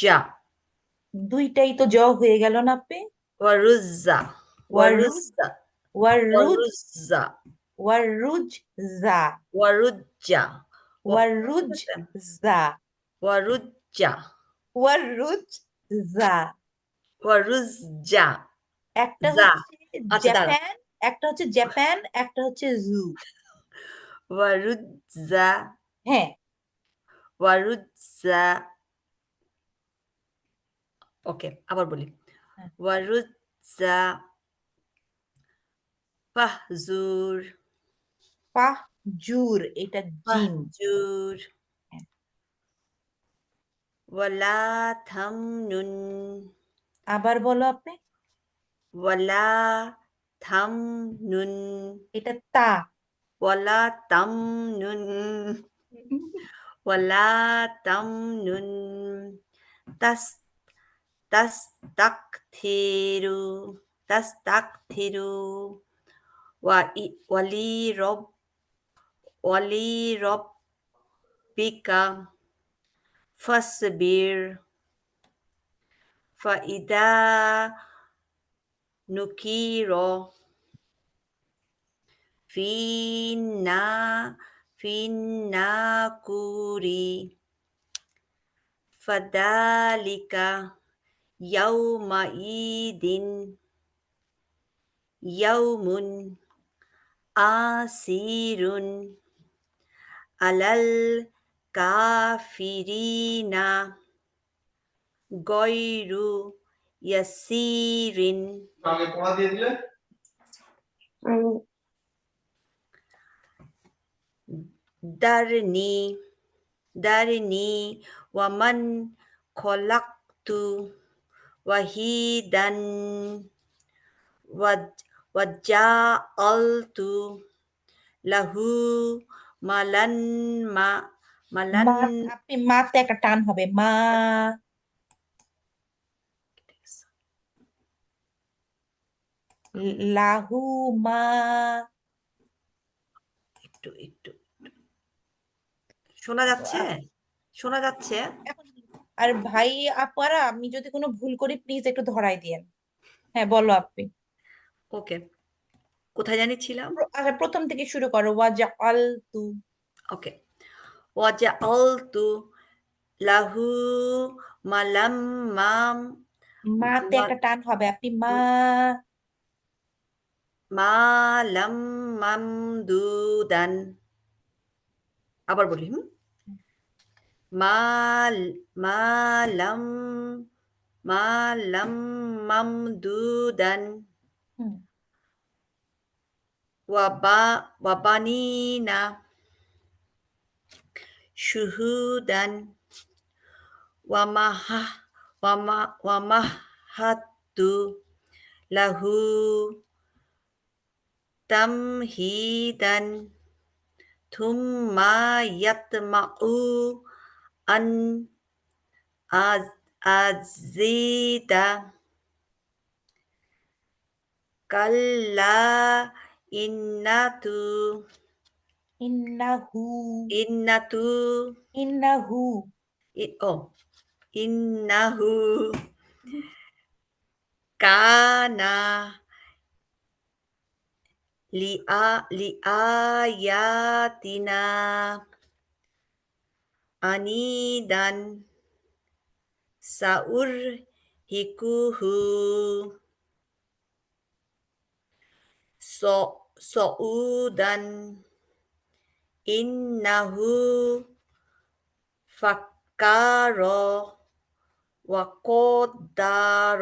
জা দুইটাই তো জ হয়ে গেল না আপনি ওয়ারুজ্জা ওয়ারুজ ওয়ারুজ্জা ওয়ারুজ ওয়ারুজ্জা ওয়ারুজ জা ওয়ারুজ্জা ওয়ারুজ জা ওয়ারুজ্জা ওয়ারুজ জা ওয়ারুজ্জা একটা জা হচ্ছে আচ্ছা দাঁড়া জাপান একটা হচ্ছে জাপান একটা হচ্ছে জু ওয়ারুজ্জা হ্যাঁ ওয়ারুজ্জা ওকে আবার বলি হ্যাঁ। ওয়ারুজ্জা ফাহজুর পাহ জুর এটা জিম ফাহজুর হ্যাঁ। ওয়ালা থামনুন আবার বলো আপনি ওয়ালা থামনুন এটা তা ওয়ালা তামনুন ওয়ালা তামনুন তাস তাস্তাকথিরু তাস্তাকথিরু ওয়ালি রব্বিকা ফাসবির ফাইদা নুকিরা ফিন্না ফিন্নাকুরি ফাদালিকা ইয়াউমাইদিন ইয়াউমুন আসিরুন আলাল কাফিরিনা গয়রু ইয়াসিরিন দারনি ওয়ামান খলাকতু ওয়াহিদান ওয়াজআলতু লাহু মালান মালান মা আপনি মাতে একটা টান হবে মা লাহু মা একটু শোনা যাচ্ছে শোনা যাচ্ছে এখন আর ভাই আপারা আমি যদি কোনো ভুল করি প্লিজ একটু ধরাই দিয়েন। হ্যাঁ বলো আপনি। ওকে কোথায় জানিছিলাম আচ্ছা প্রথম থেকে শুরু করো ওয়াজআলতু ওকে ওয়াজআলতু লাহু মালাম মাতে একটা টান হবে আপনি মালাম মামদুদান আবার বলি মালাম মামদুদান হুম, ওয়াবানিনা শুহুদান ওয়ামাহাতু লাহু তামহিদান থুম্মা ইয়াতমাউ আন আজিদা কাল্লা ইন্নাহু ইন্নাহু কানা লিআয়াতিনা আনিদান সাউরহিকুহু সউদান ইন্নাহু ফাক্কার ওয়া কদ্দার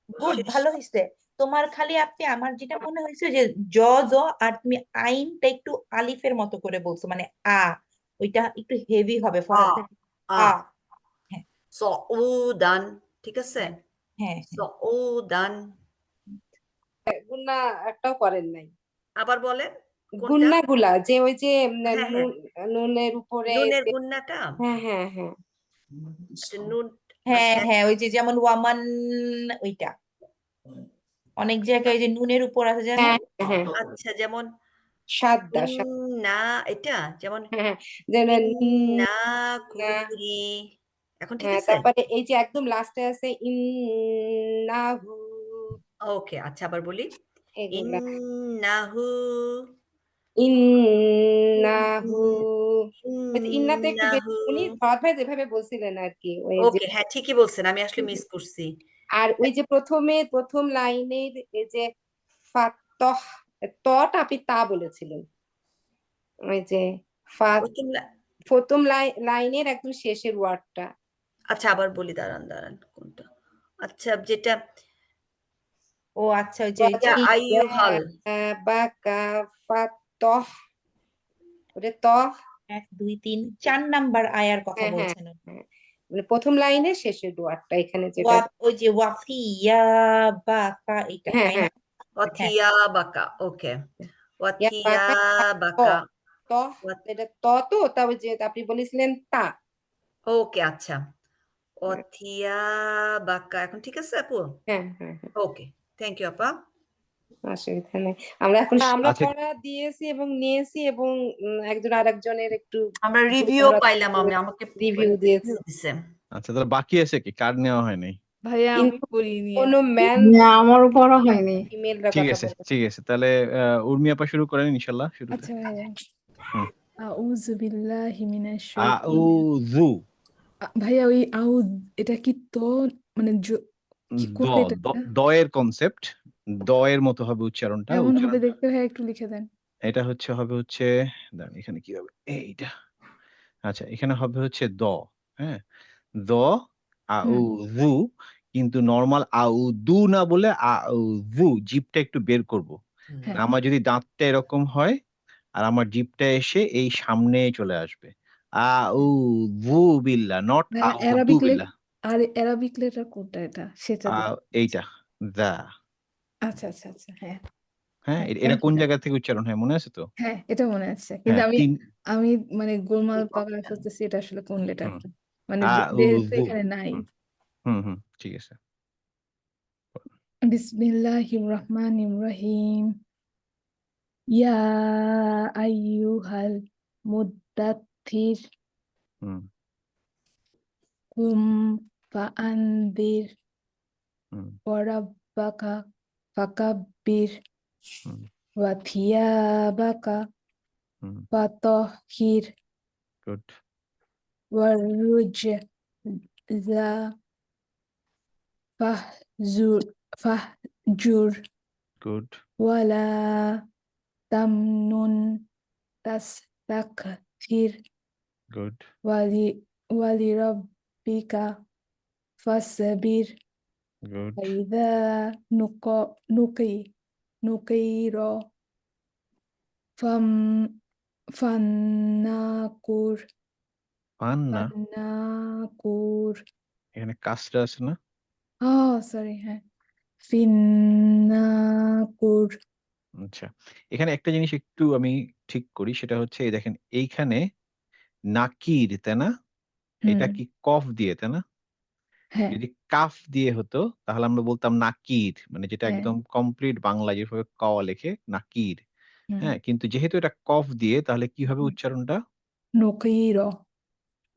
গুড ভালো হয়েছে তোমার খালি আপনি আমার যেটা মনে হয়েছে যে জ জ আর তুমি আইনটা একটু আলিফের মতো করে বলছো মানে ওইটা একটু হেভি হবে ফরাস থেকে আ হ্যাঁ সউদান ঠিক আছে হ্যাঁ সউদান গুন্না একটাও করেন নাই। আবার বলেন কোনটা গুন্না গুলা যে ওই যে হ্যাঁ, হ্যাঁ। নুনের উপরে নুনের গুন্নাটা হ্যাঁ আচ্ছা, নুন হ্যাঁ আচ্ছা হ্যাঁ ওই যে যেমন ওয়ামান ওইটা অনেক জায়গায় যে নুনের উপর আছে যেমন হ্যাঁ আচ্ছা যেমন সাদ্দা ইন্না এটা যেমন হ্যাঁ যেন ইন্না কুরি এখন ঠিক আছে তারপরে এই যে একদম লাস্টে আছে ইন্নাহু ওকে আচ্ছা আবার বলি এগুলা ইন্নাহু ইন্নাহু ওই যে ইন্নাতে একটু বেশি ইন্নাহু উনি ফরহাদ ভাই যেভাবে বলছিলেন আর কি ওই যে ওকে হ্যাঁ ঠিকই বলছেন আমি আসলে মিস করছি আর ওই যে প্রথম লাইনের এই যে ফাতহ তটা আপনি তা বলেছিলেন ওই যে প্রথম প্রথম লাইনের একদম শেষের ওয়ার্ডটা আচ্ছা আবার বলি দাঁড়ান কোনটা আচ্ছা যেটা ও আচ্ছা ওই যে আইয়ুহাল বাকা ফাতহ ওটা তহ 1 2 3 4 নাম্বার আয়ার কথা হ্যাঁ, বলছেন মানে প্রথম লাইনের শেষের ওয়ার্ডটা এখানে যেটা ওই যে ওয়াফিয়া বাকা এটা হ্যাঁ তাই না ওয়াথিয়া বাকা ওকে ওয়াথিয়া বাকা বাকা তহ এটা তো তা ওই যে আপনি বলেছিলেন তা ওকে আচ্ছা ওয়াথিয়া বাকা এখন ঠিক আছে আপু হ্যাঁ ওকে থ্যাংক ইউ আপা অসুবিধা নেই আমরা আচ্ছা। পড়া দিয়েছি এবং নিয়েছি এবং একজন আরেকজনের একটু আমরা রিভিউ পাইলাম আমাকে রিভিউ দিয়েছি দিছে আচ্ছা তাহলে বাকি আছে কি কার্ড নেওয়া হয়নি ভাইয়া আমি কিন্তু পড়িনি কোনো ম্যান না আমারও পড়া হয়নি ইমেলরা ঠিক কথা আছে বলে ঠিক আছে তাহলে উর্মি আপা শুরু করেন ইনশাল্লাহ শুরু আচ্ছা ভাইয়া হুম। আউযু বিল্লাহি মিনাশ শাইতানির আউযু ভাইয়া ওই আউদ এটা কি তো মানে কি কোন দ এটা দয়ের কনসেপ্ট দ এর মতো হবে উচ্চারণটা। কেমন হবে উচ্চারণটা দেখতে ভাইয়া একটু লিখে দেন। এটা হবে দাঁড়ান এখানে কি হবে? এইটা। আচ্ছা এখানে হবে দ, হ্যাঁ? দ, হুম, আউ, কিন্তু নরমাল দু না বলে আউ, জিভটা একটু বের করব। হ্যাঁ। আমার যদি দাঁতটা এরকম হয় আর আমার জিভটা এসে এই সামনে চলে আসবে। আউযু বিল্লাহ, নট ভাইয়া আউযু বিল্লাহ। অ্যারাবিক লেটার কোনটা এটা? সেটা আ দেখতে এইটা দা। আচ্ছা, আচ্ছা, আচ্ছা। হ্যাঁ, হ্যাঁ, হ্যাঁ, এটা মনে কোন আছে। জায়গা থেকে উচ্চারণ হয় মনে আছে তো? হ্যাঁ, এটা মনে আছে। কিন্তু হ্যাঁ, আমি ৩ আমি মানে গোলমাল পাকায় ফেলতেছি এটা আসলে কোন হুম। লেটারটা। মানে যেহেতু আউযু। এখানে নাই। হুম, হুম, ঠিক আছে। বিসমিল্লাহির রহমানির রহিম। ইয়া আইয়ুহাল মুদ্দাথির হুম, কুম ফাআনদির হুম, ওয়ারাব্বাকা ফাকাব্বির হুম, ওয়া থিয়াবাকা হুম, ফাতাহহির গুড, ওয়ারুজযা ফাহজুর ফাহজুর গুড, ওয়ালা তামনুন তাস্তাকথির গুড, ওয়ালি ওয়ালিরাব্বিকা ফাসবির গুড। ফাইদা নুক নুকি নুকির ফাম ফান্নাকুর পান না, ফান্নাকুর এখানে কাসরা আছে না? সরি হ্যাঁ ফিন্নাকুর আচ্ছা। এখানে একটা জিনিস একটু আমি ঠিক করি সেটা এই দেখেন এইখানে নাকির, তাই না? এটা হুম কি কফ দিয়ে, তাই না? হ্যাঁ যদি কাফ দিয়ে হতো তাহলে আমরা বলতাম নাকির, মানে যেটা হ্যাঁ একদম কমপ্লিট বাংলা যেভাবে ক লেখে নাকির। হুম হ্যাঁ, কিন্তু যেহেতু এটা কফ দিয়ে তাহলে কি হবে উচ্চারণটা? নকির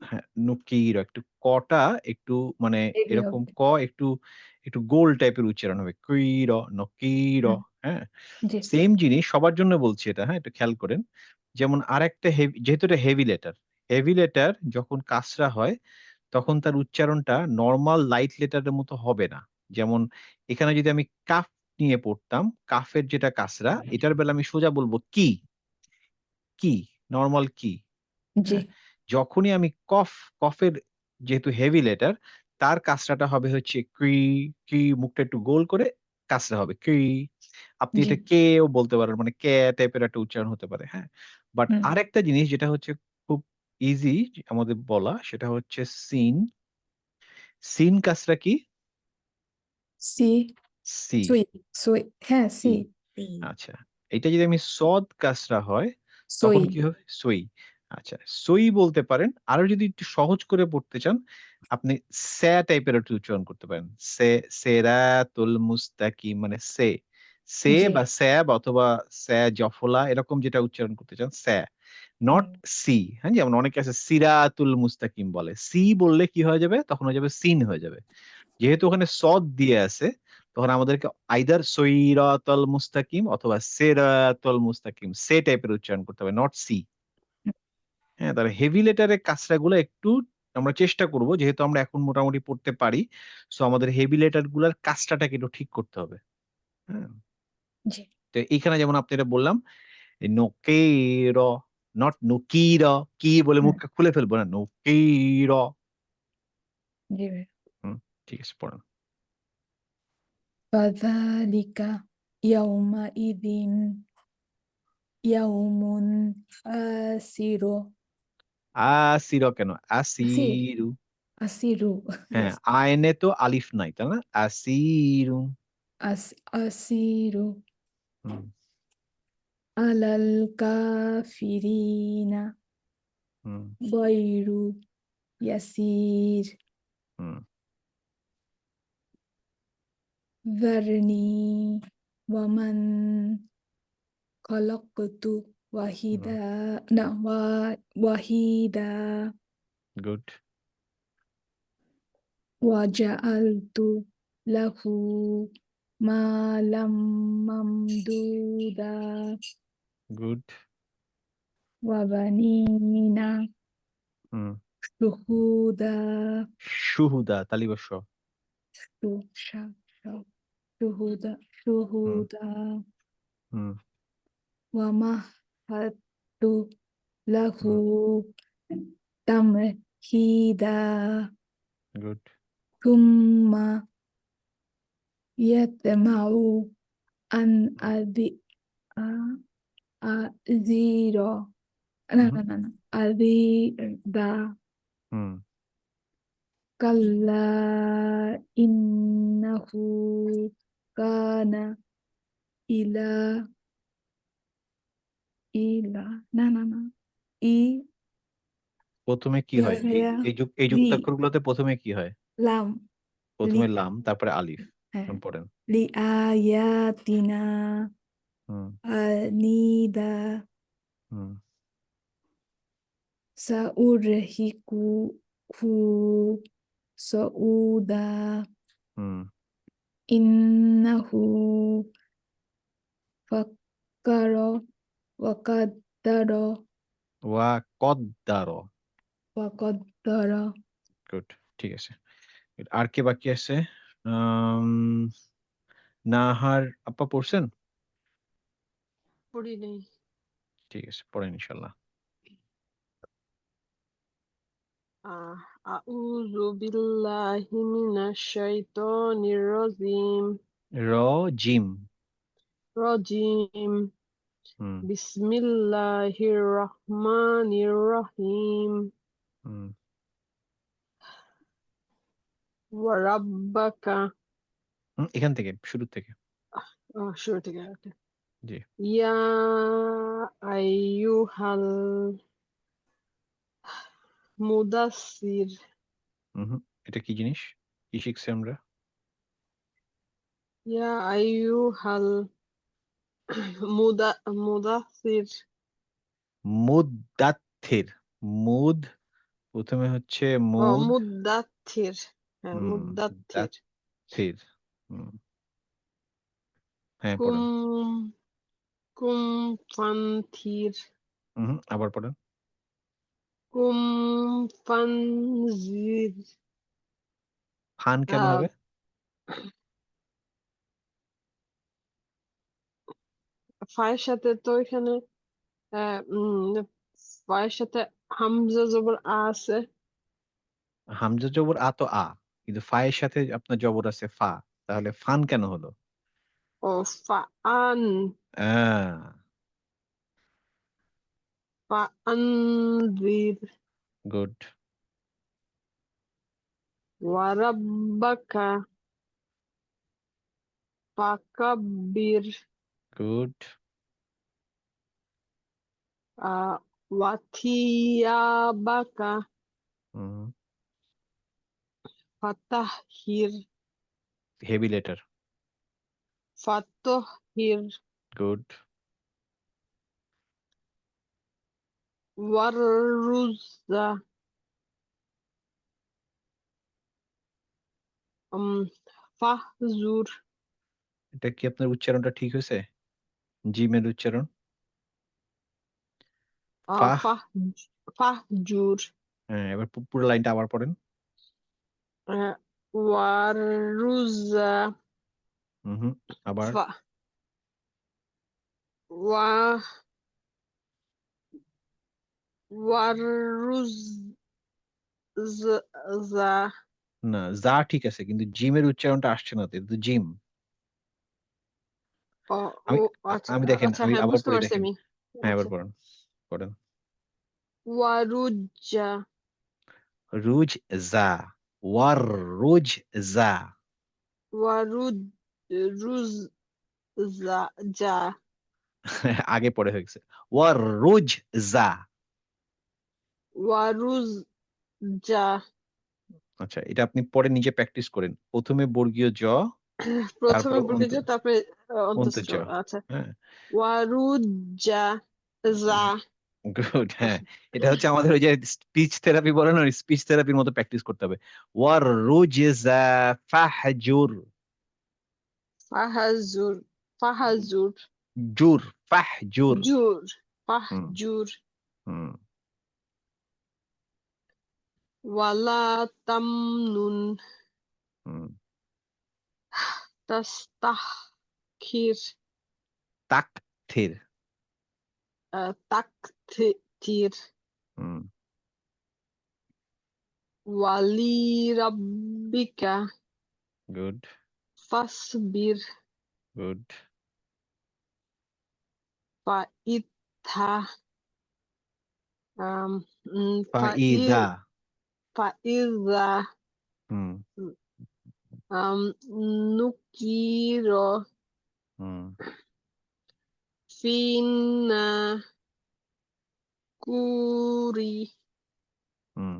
হ্যাঁ, নুকির, একটু কটা একটু মানে হেভি এরকম হবে একটু একটু গোল টাইপের উচ্চারণ হবে। কুইর, নকির, হুম হ্যাঁ? জি সেম জিনিস সবার জন্য বলছি এটা, হ্যাঁ? একটু খেয়াল করেন। যেমন আরেকটা যেহেতু এটা হেভি লেটার, হেভি লেটার যখন কাসরা হয় তখন তার উচ্চারণটা নরমাল লাইট লেটারের মতো হবে না। যেমন এখানে যদি আমি কাফ নিয়ে পড়তাম, কাফের যেটা কাসরা, এটার বেলা আমি সোজা বলব কি, কি, নরমাল কি। জি হ্যাঁ? যখনই আমি কফের যেহেতু হেভি লেটার তার কাসরাটা হবে ক্রি, কি মুখটা একটু গোল করে কাসরা হবে। ক্রি। আপনি জি এটা কেও বলতে পারেন মানে কে টাইপের একটা উচ্চারণ হতে পারে। হ্যাঁ? বাট হুম আরেকটা জিনিস যেটা খুব ইজি আমাদের বলা সেটা সিন। সিন কাসরা কি? সি সি। সুই সুই হ্যাঁ সি। সি সি আচ্ছা। এটা যদি আমি সদ কাসরা হয় সই তখন কি হবে? সই। আচ্ছা, সই বলতে পারেন। আরো যদি একটু সহজ করে পড়তে চান, আপনি স্যা টাইপের একটু উচ্চারণ করতে পারেন। সেরাতুল মুস্তাকিম মানে সে। সে জি বা স্যা অথবা স্যা জফলা এরকম যেটা উচ্চারণ করতে চান স্যা। Not hmm C. হ্যাঁ? যেমন অনেকে আছে সিরাতুল মুস্তাকিম বলে। সি বললে কি হয়ে যাবে? তখন হয়ে যাবে সিন হয়ে যাবে। যেহেতু ওখানে সদ দিয়ে আছে তখন আমাদেরকে আইদার সৈরাতাল মুস্তাকিম অথবা সেরাতাল মুস্তাকিম সে টাইপের উচ্চারণ করতে হবে, নট সি। হ্যাঁ, তাহলে হেভি লেটারের কাছরাগুলো একটু আমরা চেষ্টা করব যেহেতু আমরা এখন মোটামুটি পড়তে পারি। সো আমাদের হেভি লেটার গুলার কাছরাটাকে একটু ঠিক করতে হবে। হ্যাঁ? জি তো এইখানে যেমন আপনি এটা বললাম নোকের, নট নকির, কি বলে হুম মুখটা খুলে ফেলবো না। নোকির। জি ভাই হুম, ঠিক আছে পড়েন। ফাযালিকা ইয়াউমাইযিন ইয়াউমুন আসিরু আসির কেন? আসির আসিরু। আসিরু হ্যাঁ, ইয়েস আইনে তো আলিফ নাই, তাই না? আসিরু। আসিরু হুম, আলাল কাফিরিনা হুম, গায়রু ইয়াসির হুম, যারনি ওয়ামান খলাকতু ওয়াহিদা হুম, না ওয়াহিদা গুড, ওয়াজআলতু লাহু মালাম মামদুদা গুড, ওয়াবানিনা হুম। শুহুদা শুহুদা, তালিবাস। শু- শা- শা- شهودا হুম شهودا হুম ومهدت له হুম تمهيدا গুড ثم يطمع أن أزيد لا أزيد হুম كلا إنه كان إلى না ই প্রথমে কি হয় ভাইয়া এই লি যুক্তাক্ষরগুলোতে প্রথমে কি হয় লাম লি প্রথমে লাম তারপরে আলিফ হ্যাঁ পড়েন লি আয়াতিনা হুম আনিদা হুম সাউরহিকুহু সাউদা হুম ইন্নাহু ফাক্কার ওয়াকাদ্দার ওয়া কদ্দার ওয়াকাদ্দার গুড ঠিক আছে Good. আর কে বাকি আছে আম, নাহার আপা পড়ছেন পড়ি নেই ঠিক আছে পড়েন ইনশাল্লাহ আউযু বিল্লাহি মিনাশ শাইতানির র জিম রাজিম হুম বিসমিল্লাহির রহমানির রহিম হুম ওয়া রাব্বাকা এখান থেকে শুরু থেকে শুরু থেকে okay. জি ইয়া আইয়ুহাল মুদাসসির এটা কি জিনিস কি শিখছি আমরা ইয়া আইয়ুহাল মুদাসসির মুদাত্থির মুদ প্রথমে হচ্ছে মুদ মুদাত্থির হ্যাঁ মুদাত্থির দাত্থির হুম হ্যাঁ কুম পড়েন কুম ফানথির আবার পড়েন কুম ফানজির ফান কেন আহ, হবে ফায়ের সাথে তো এখানে ফায়ের সাথে হামজা জবর আ আছে হামজা জবর আ তো আ কিন্তু ফায়ের সাথে আপনার জবর আছে ফা তাহলে ফান কেন হলো ও ফাআন ফাআনজির গুড ওয়ারাব্বাকা ফাকাব্বির গুড ওয়াথিয়াবাকা ফাতাহির হেভি লেটার ফাতহির গুড ওয়াররুজা ফাহজুর এটা কি আপনার উচ্চারণটা ঠিক হয়েছে জিমের উচ্চারণ ফাহ ফাহ ফাহজুর হ্যাঁ এবার পুরো লাইনটা আবার পড়েন ওয়াররুজা হুম আবার ফা ওয়া ওয়াররুজা না যা ঠিক আছে কিন্তু জিমের উচ্চারণটা আসছে না তো এটা তো জিম ও আমি আচ্ছা আমি দেখেন আচ্ছা আমি হ্যাঁ আবার বুঝতে পড়ি পারছি দেখেন আমি হ্যাঁ এবার আচ্ছা পড়েন পড়েন ওয়ারুজা রুজ জা ওয়ার রুজ জা ওয়ারুজ রুজ জা জা আগে পড়ে হয়ে গেছে ওয়ার রুজ জা ওয়ারুজ যা আচ্ছা এটা আপনি পরে নিজে প্র্যাকটিস করেন প্রথমে বর্গীয় জ প্রথমে তারপরে বর্গীয় জ তারপরে অন্তর্জ অন্তঃস্থ আচ্ছা হ্যাঁ ওয়ারুজা যা গুড হ্যাঁ এটা হচ্ছে আমাদের ওই যে স্পিচ থেরাপি বলে না স্পিচ থেরাপির মতো প্র্যাকটিস করতে হবে ওয়ার রুজ জা ফাহজুর ফাহাজুর ফাহাজুর জুর ফাহজুর জুর হুম ফাহজুর হুম ওয়ালা তামনুন হুম তাস্তাখির তাকথির। তাকথির হুম ওয়ালিরাব্বিকা গুড ফাসবির গুড। ফাইদ্ধা আম, ফাইদা। ফাইদা হুম আম, নুকির হুম ফিন্না কুরি হুম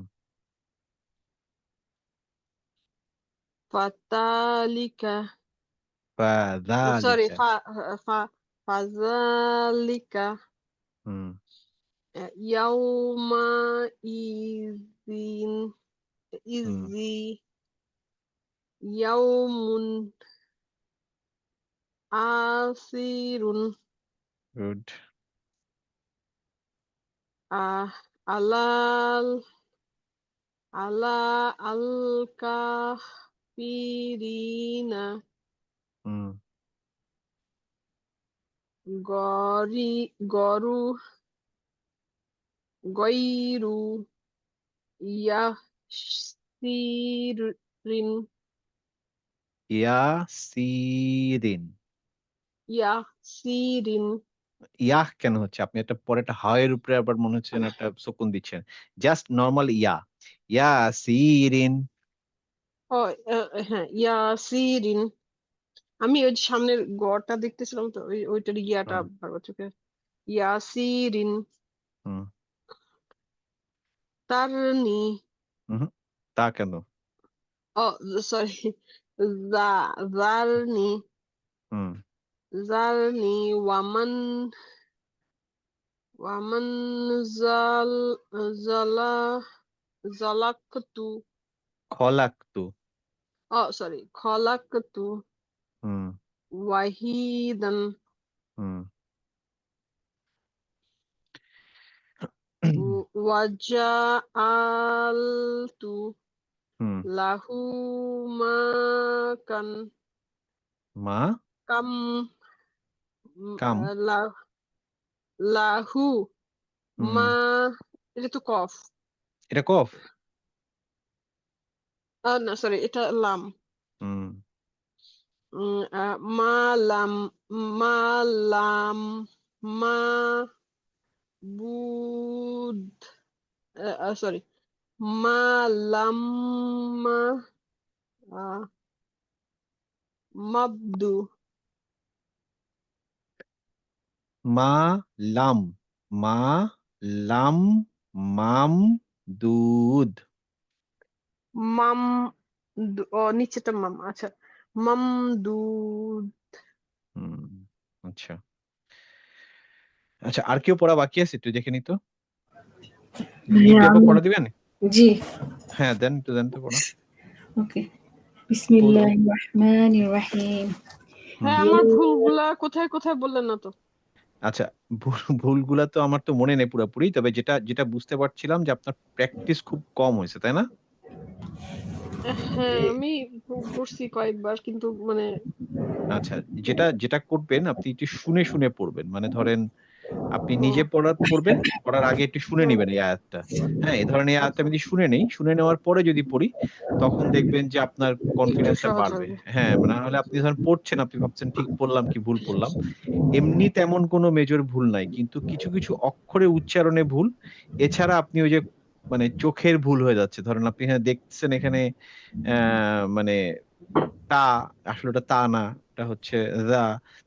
ফাতালিকা সরি ফাযালিকা। ফাজালিকা হুম ইয়াউমা ইযিন হুম ইজি ইয়াউমুন আসিরুন গুড। আলাল আলা আল কাফিরিনা হুম গরু গৈরু ইয়াসিরিন ইয়াসিরিন। ইয়াসিরিন ইয়াহ কেন হচ্ছে? আপনি একটা পরে একটা হায়ের উপরে আবার মনে হচ্ছে যেন একটা সুকুন দিচ্ছেন। জাস্ট নরমাল ইয়া। ইয়াসিরিন। ও হ্যাঁ ইয়াসিরিন আমি ওই যে সামনের গড়টা দেখতেছিলাম তো ওইটার ইয়াটা হুম বারবার চোখে ইয়াসিরিন হুম তারনি হুম। তা কেন? ও সরি জারনি হুম জারনি ওয়ামান জাল জালা জালাকতু খলাকতু। ও সরি খলাকতু হুম ওয়াহিদান হুম ওয়াজাআলতু হুম লাহু মাকান মা কাম কাম। লাহু হুম মা এটা তো কফ এটা কফ। না সরি এটা লাম হুম মা লাম মা লাম মা বুদ সরি মা লাম আহ, মাবদু মা লাম। মা লাম মাম দুধ। মাম নিচেটা মাম আচ্ছা মামদুদ হুম আচ্ছা আচ্ছা। আর কেউ পড়া বাকি আছে? একটু দেখে নিত। ভাইয়া লিপি আপা আমি পড়া দিবেন? জি হ্যাঁ দেন তো পড়া। ওকে বলুন। বিসমিল্লাহির রহমানির রহিম হুম হ্যাঁ আমার ভুলগুলা কোথায় কোথায় বললেন না তো আচ্ছা। ভুলগুলা তো আমার তো মনে নেই পুরোপুরি, তবে যেটা যেটা বুঝতে পারছিলাম যে আপনার প্র্যাকটিস খুব কম হয়েছে, তাই না? হ্যাঁ আমি পড়ছি কয়েকবার কিন্তু মানে আচ্ছা, যেটা যেটা করবেন আপনি একটু শুনে শুনে পড়বেন। মানে ধরেন আপনি ও নিজে পড়বেন, পড়ার আগে একটু শুনে হুম, নিবেন এই আয়াতটা। হ্যাঁ, এই ধরেন এই আয়াতটা আচ্ছা আমি যদি শুনে নেই, শুনে নেওয়ার পরে যদি পড়ি, তখন দেখবেন যে আপনার একটু কনফিডেন্সটা সহজ বাড়বে। হবে হ্যাঁ, না হলে আপনি ধরেন পড়ছেন, আপনি ভাবছেন ঠিক পড়লাম কি ভুল পড়লাম। এমনি তেমন কোনো মেজর ভুল নাই। কিন্তু কিছু, কিছু অক্ষরে উচ্চারণে ভুল। এছাড়া আপনি ওই যে মানে চোখের ভুল হয়ে যাচ্ছে। ধরেন আপনি এখানে দেখতেছেন এখানে মানে তা, আসলে ওটা তা না, ওটা হচ্ছে দা।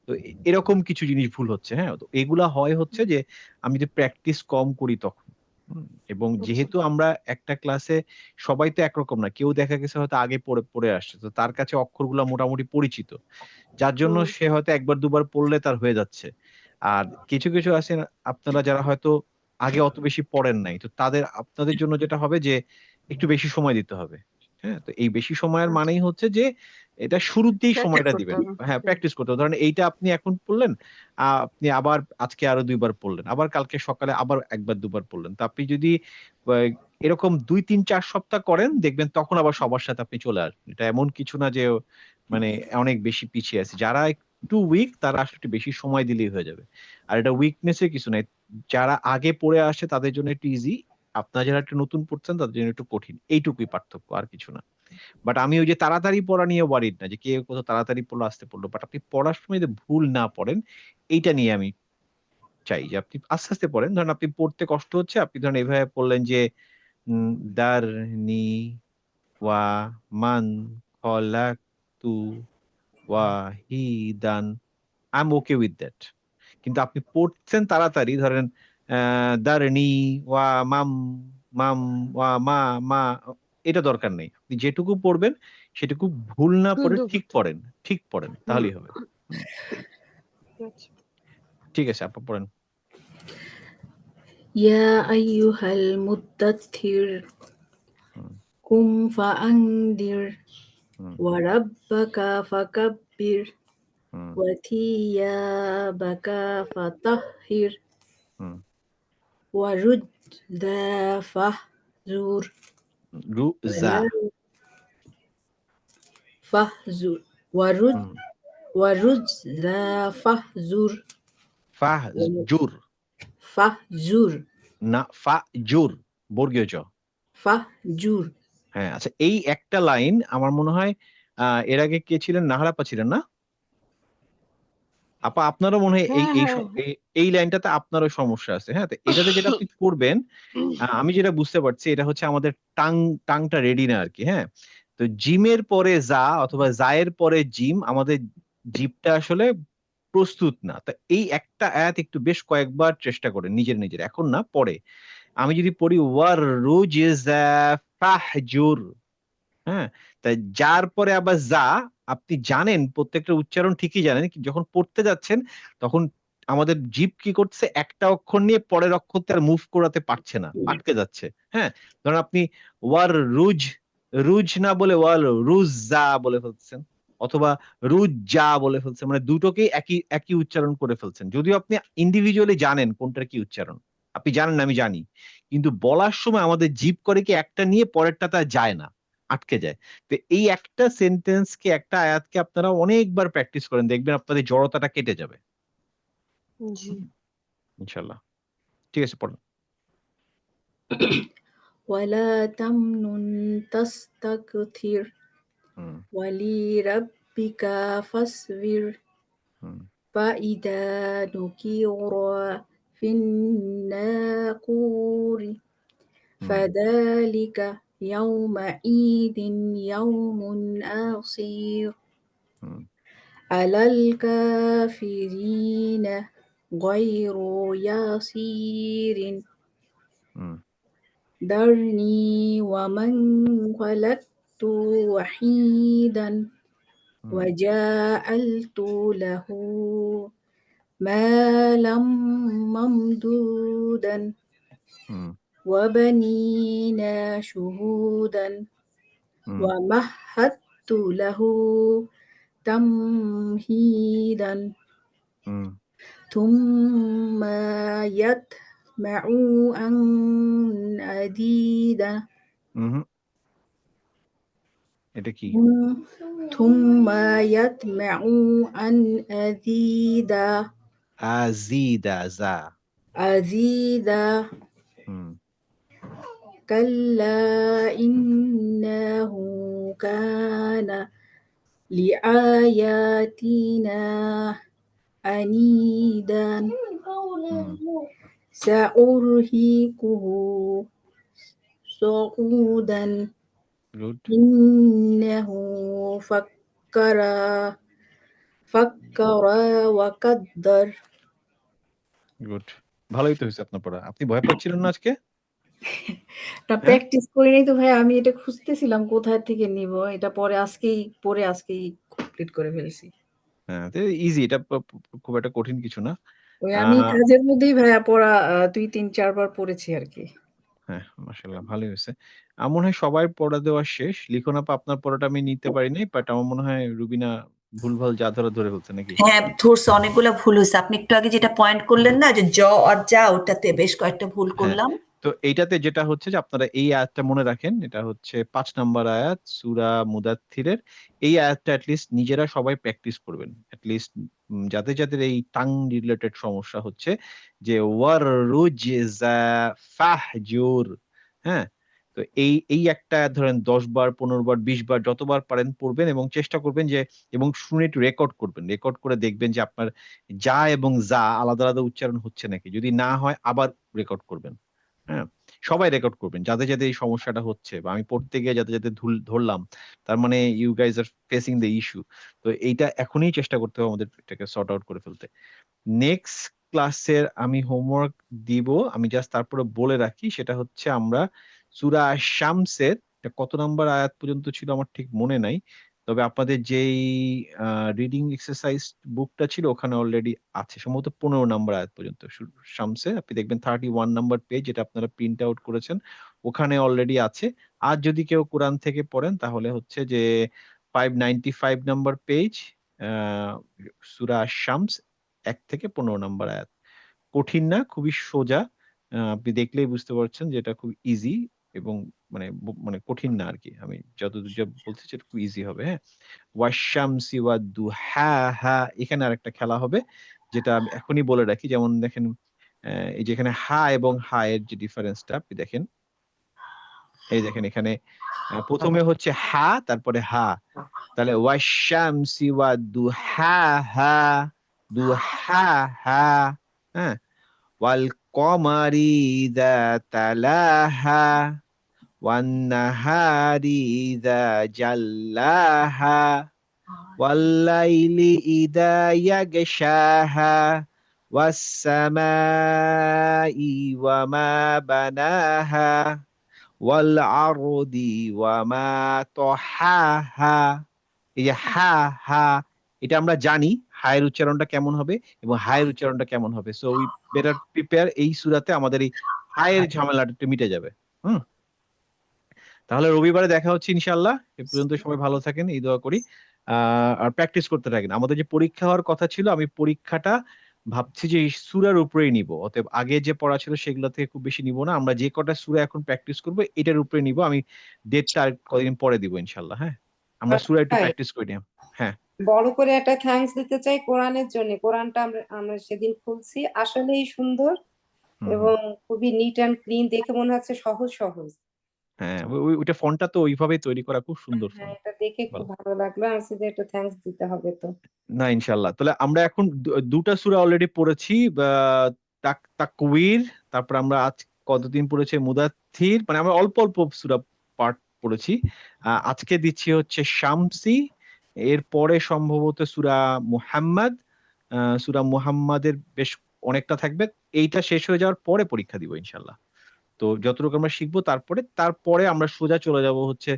তো এরকম কিছু জিনিস ভুল হচ্ছে। হ্যাঁ? তো এগুলা হয় হচ্ছে যে আমি যদি প্র্যাকটিস কম করি তখন। হুম? এবং আচ্ছা যেহেতু আমরা একটা ক্লাসে সবাই তো একরকম না। কেউ দেখা গেছে হয়তো আগে পড়ে পড়ে আসছে। তো তার কাছে অক্ষরগুলা মোটামুটি পরিচিত। যার জন্য হুম সে হয়তো ১ বার ২ বার পড়লে তার হয়ে যাচ্ছে। আর কিছু, কিছু আছেন আপনারা যারা হয়তো আগে অত বেশি পড়েন নাই। তো আপনাদের জন্য যেটা হবে যে একটু বেশি সময় দিতে হবে। হ্যাঁ? তো এই বেশি সময়ের আচ্ছা মানেই হচ্ছে যে এটা শুরুতেই প্র্যাকটিস সময়টা করতে দিবেন। হবে হ্যাঁ, হুম, প্র্যাকটিস করতে হবে। ধরেন এইটা আপনি এখন পড়লেন, আপনি আবার আজকে আরো ২ বার পড়লেন। আবার কালকে সকালে আবার ১ বার ২ বার পড়লেন। তো আপনি যদি আ এরকম ২, ৩, ৪ সপ্তাহ করেন দেখবেন তখন আবার সবার সাথে আপনি চলে আসবেন। এটা এমন কিছু না যে মানে অনেক বেশি পিছিয়ে আছে। যারা একটু উইক তারা আসলে একটু বেশি সময় দিলেই হয়ে যাবে। আর এটা উইকনেসের কিছু নাই। যারা আগে পড়ে আসে তাদের জন্য একটু ইজি, আপনারা যারা একটু নতুন পড়ছেন তাদের জন্য একটু কঠিন, এইটুকুই পার্থক্য, আর কিছু না। বাট আমি ওই যে তাড়াতাড়ি পড়া নিয়ে ওয়ারিড না যে কে কত তাড়াতাড়ি পড়লো আস্তে পড়লো, বাট আপনি পড়ার সময় যে ভুল না পড়েন এইটা নিয়ে আমি চাই যে আপনি আস্তে আস্তে পড়েন। ধরেন আপনি পড়তে কষ্ট হচ্ছে, আপনি ধরেন এভাবে পড়লেন যে দারনি ওয়া মান খলাকতু ওয়াহিদান, I am okay with that. কিন্তু আপনি পড়ছেন তাড়াতাড়ি, ধরেন দারনি ওয়া মাম মাম ওয়া মা মা, এটা দরকার নেই। আপনি যেটুকু পড়বেন সেটুকু ভুল না পড়ে শুদ্ধ ঠিক করতে। পড়েন, ঠিক পড়েন, হুম। তাহলেই হবে। আচ্ছা। ঠিক আছে, আপা পড়েন। ইয়া আইয়ুহাল মুদ্দাথির হুম, কুম ফাআনদির হুম, ওয়া রাব্বাকা ফাকাব্বির হুম, ওয়া থিয়াবাকা ফাতাহহির হুম। ওয়া রুজ্জা ফাহজুর রুজা। ফাহজুর হুম। ওয়া রুজ্জা ফাহজুর ফাহজুর, ফাহজুর না ফাজুর, বর্গীয় জ। ফাহজুর হ্যাঁ, আচ্ছা, এই একটা লাইন আমার মনে হয় এর আগে কে ছিলেন, নাহার আপা ছিলেন না আপা? আপনারও মনে হয় এই হ্যাঁ এই হ্যাঁ স- এই এই লাইনটাতে আপনারও সমস্যা আছে। হ্যাঁ, তো এটাতে যেটা আপনি করবেন, আমি যেটা বুঝতে পারছি এটা হচ্ছে আমাদের টাংটা রেডি না আর কি। হ্যাঁ, তো জিমের পরে যা অথবা জায়ের পরে জিম, আমাদের জিভটা আসলে প্রস্তুত না। তা এই একটা আয়াত একটু বেশ কয়েকবার চেষ্টা করেন নিজের নিজের, এখন না পরে। আমি যদি পড়ি ওয়ার রুজ ফাহজুর, হ্যাঁ, তাই যার পরে আবার যা, আপনি জানেন প্রত্যেকটা উচ্চারণ ঠিকই জানেন, কিন্তু যখন পড়তে যাচ্ছেন তখন আমাদের জিভ কি করছে, একটা অক্ষর নিয়ে পরের অক্ষরতে আর মুভ করাতে পারছে না, আটকে যাচ্ছে। হ্যাঁ, ধরুন আপনি ওয়ার রুজ, রুজ না বলে ওয়ার রুজা বলে ফেলছেন, অথবা রুজা বলে ফেলছেন, মানে দুটোকেই একই একই উচ্চারণ করে ফেলছেন, যদিও আপনি ইন্ডিভিজুয়ালি জানেন কোনটার কি উচ্চারণ। আপনি জানেন না, আমি জানি, কিন্তু বলার সময় আমাদের জিভ করে কি একটা নিয়ে পরেরটাতে আর যায় না, আটকে যায়। তো এই একটা সেন্টেন্সকে, একটা আয়াতকে আপনারা অনেকবার প্র্যাকটিস করেন, দেখবেন আপনাদের জড়তাটা কেটে যাবে জি। ইনশাল্লাহ। ঠিক আছে, পড়েন। ওয়ালা তামনুন তাস্তাকথির হুম, ওয়ালিরাব্বিকা ফাসবির হুম, فإذا نكر في الناقور হুম, فذلك يومئذ يوم عسير হুম, على الكافرين غير يسير হুম, ذرني ومن خلقت وحيدا হুম, وجعلت له مالا ممدودا হুম, وبنين شهودا হুম, ومهدت له تمهيدا হুম, ثم يطمع أن أزيد হুম। এটা কি? ثم يطمع أن أزيد আজিদা, যা। হুম, كلا إنه كان لآياتنا عنيدا হুম, سأرهقه صعودا গুড, إنه فكر وقدر গুড। ভালোই তো হয়েছে আপনার পড়া। আপনি ভয় পাচ্ছিলেন না আজকে? এটা হ্যাঁ, প্র্যাকটিস করি নাই তো ভাই, আমি এটা খুঁজতেছিলাম কোথায় থেকে নিব। এটা পরে আজকেই কমপ্লিট করে ফেলছি। হ্যাঁ, ইজি, এটা খুব একটা কঠিন কিছু না। ওই আমি আহ কাজের মধ্যেই ভাইয়া পড়া ২-৩-৪ বার পড়েছি আরকি। হ্যাঁ, মাশাআল্লাহ, ভালোই হয়েছে। আমার মনে হয় সবাই পড়া দেওয়া শেষ। লিখন আপা, আপনার পড়াটা আমি নিতে পারি নাই, বাট আমার মনে হয় রুবিনা ভুলভাল যা ধরে ধরে ফেলছে নাকি? হ্যাঁ ধরছে, অনেকগুলা ভুল হয়েছে। আপনি একটু আগে যেটা পয়েন্ট করলেন না যে জ আর যা, ওটাতে বেশ কয়েকটা ভুল হ্যাঁ, করলাম। তো এইটাতে যেটা হচ্ছে যে আপনারা এই আয়াতটা মনে রাখেন, এটা হচ্ছে 5 নাম্বার আয়াত সূরা মুদাথথিরের। এই আয়াতটা অ্যাটলিস্ট নিজেরা সবাই প্র্যাকটিস করবেন, অ্যাটলিস্ট যাদের যাদের এই টাং রিলেটেড সমস্যা হচ্ছে, যে ওয়ার রুজজা ফাহজুর। হ্যাঁ, তো এই এই একটা ধরেন 10 বার 15 বার 20 বার যতবার পারেন পড়বেন, এবং চেষ্টা করবেন যে, এবং শুনে একটু রেকর্ড করবেন, রেকর্ড করে দেখবেন যে আপনার যা এবং যা আলাদা আলাদা উচ্চারণ হচ্ছে নাকি। যদি না হয় আবার রেকর্ড করবেন। হ্যাঁ, সবাই রেকর্ড করবেন যাদের যাদের এই সমস্যাটা হচ্ছে, বা আমি পড়তে গিয়ে যাদের যাদের ধরলাম, তার মানে you guys are facing the issue. তো এইটা এখনই চেষ্টা করতে হবে আমাদের এটাকে সর্ট আউট করে ফেলতে। নেক্সট ক্লাসের আমি হোমওয়ার্ক দিব, আমি জাস্ট তারপরে বলে রাখি, সেটা হচ্ছে আমরা সূরা শামসের কত নাম্বার আয়াত পর্যন্ত ছিল আমার ঠিক মনে নাই, তবে আপনাদের যেই রিডিং এক্সারসাইজ বুকটা ছিল ওখানে অলরেডি আছে, সম্ভবত 15 নাম্বার আয়াত পর্যন্ত শামসে। আপনি দেখবেন 31 নাম্বার পেজ, যেটা আপনারা প্রিন্ট আউট করেছেন, ওখানে অলরেডি আছে। আর যদি কেউ কোরআন থেকে পড়েন তাহলে হচ্ছে যে 595 নাম্বার পেজ, সূরা শামস 1 থেকে 15 নাম্বার আয়াত। কঠিন না, খুবই সোজা। আপনি দেখলেই বুঝতে পারছেন যে এটা খুব ইজি, এবং মানে কঠিন না আর কি। আমি যতদূর যা বলছি সেটা খুব ইজি হবে। হ্যাঁ, ওয়াশ-শামসি ওয়াদ-দুহাহা, এখানে আরেকটা খেলা হবে, যেটা আমি এখনই বলে রাখি। যেমন দেখেন, এই যে এখানে হা এবং হা এর যে ডিফারেন্সটা আপনি দেখেন, এই দেখেন এখানে প্রথমে হচ্ছে হা, তারপরে হা। তাহলে ওয়াশ-শামসি ওয়াদ-দুহাহা, দুহাহা। হ্যাঁ, ওয়াল কমারি ইযা তালাহা, ওয়ান নাহারি ইযা জাল্লাহা, ওয়াল লাইলি ইযা ইয়াগশাহা, ওয়াস সামাই ওয়া মা বানাহা, ওয়াল আরদি ওয়া মা তাহাহা। এই যে হা হা, এটা আমরা জানি হায়ের উচ্চারণটা কেমন হবে এবং হায়ের উচ্চারণটা কেমন হবে। সো উই বেটার প্রিপেয়ার, এই সূরাতে আমাদের এই হায়ের ঝামেলাটা একটু মিটে যাবে। হুম, তাহলে রবিবারে দেখা হচ্ছে ইনশাআল্লাহ। এ পর্যন্ত সবাই ভালো থাকেন, এই দোয়া করি। আর প্র্যাকটিস করতে থাকেন। আমাদের যে পরীক্ষা হওয়ার কথা ছিল, আমি পরীক্ষাটা ভাবছি যে এই সূরার উপরেই নিব। অতএব আগে যে পড়া ছিল সেগুলো থেকে খুব বেশি নিব না। আমরা যে কটা সূরা এখন প্র্যাকটিস করব এটার উপরে নিব। আমি ডেটটা আর কদিন পরে দিব ইনশাআল্লাহ। হ্যাঁ, আমরা সূরা একটু ভাই, প্র্যাকটিস করে নিই। হ্যাঁ, বড় করে একটা থ্যাঙ্কস দিতে চাই কোরআনের জন্য। কোরআনটা আমরা আমরা সেদিন খুলছি, আসলেই সুন্দর হুম, এবং খুবই নিট অ্যান্ড ক্লিন, দেখে মনে হচ্ছে সহজ সহজ। হ্যাঁ, ওইটা ফন্টটা তো ওইভাবেই তৈরি করা, খুব সুন্দর হ্যাঁ, ফন্ট। এটা দেখে খুব ভালো। ভালো লাগলো। আমি ভাবছি যে একটা থ্যাঙ্কস দিতে হবে তো। না, ইনশাআল্লাহ। তাহলে আমরা এখন দুটা সূরা অলরেডি পড়েছি, তাকওয়ির, তারপর আমরা আজ কতদিন পড়েছি মুদাথির, মানে আমরা অল্প অল্প সূরা পার্ট পড়েছি। আজকে দিচ্ছি হচ্ছে শামসি, এরপরে সম্ভবত সূরা মুহাম্মদ। সূরা মুহাম্মাদের বেশ অনেকটা থাকবে। এইটা শেষ হয়ে যাওয়ার পরে পরীক্ষা দিব ইনশাআল্লাহ। তো যতটুকু আমরা শিখবো, তারপরে আমরা সোজা চলে যাব হচ্ছে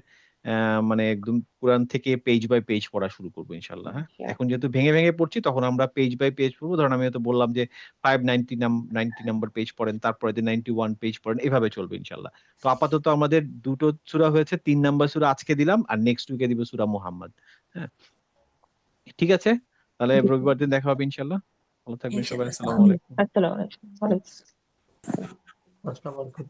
মানে একদম কোরআন থেকে পেজ বাই পেজ পড়া শুরু করবো ইনশাল্লাহ। হ্যাঁ, এখন যেহেতু ভেঙে ভেঙে পড়ছি, তখন আমরা পেজ বাই পেজ পড়বো। ধরেন আমি হয়তো বললাম যে 590 নাম্বার পেজ পড়েন, তারপরে যে 91 পেজ পড়েন, এভাবে চলবে ইনশাল্লাহ। তো আপাতত আমাদের দুটো সূরা হয়েছে, 3 নাম্বার সূরা আজকে দিলাম, আর নেক্সট উইকে দিব সূরা মুহাম্মদ। হ্যাঁ, ঠিক আছে, তাহলে রবিবার দিন দেখা হবে ইনশাল্লাহ। ভালো থাকবেন সবাই, ইনশাআল্লাহ। আসসালামু আলাইকুম। আসসালামু আলাইকুম। আসসালামু আলাইকুম।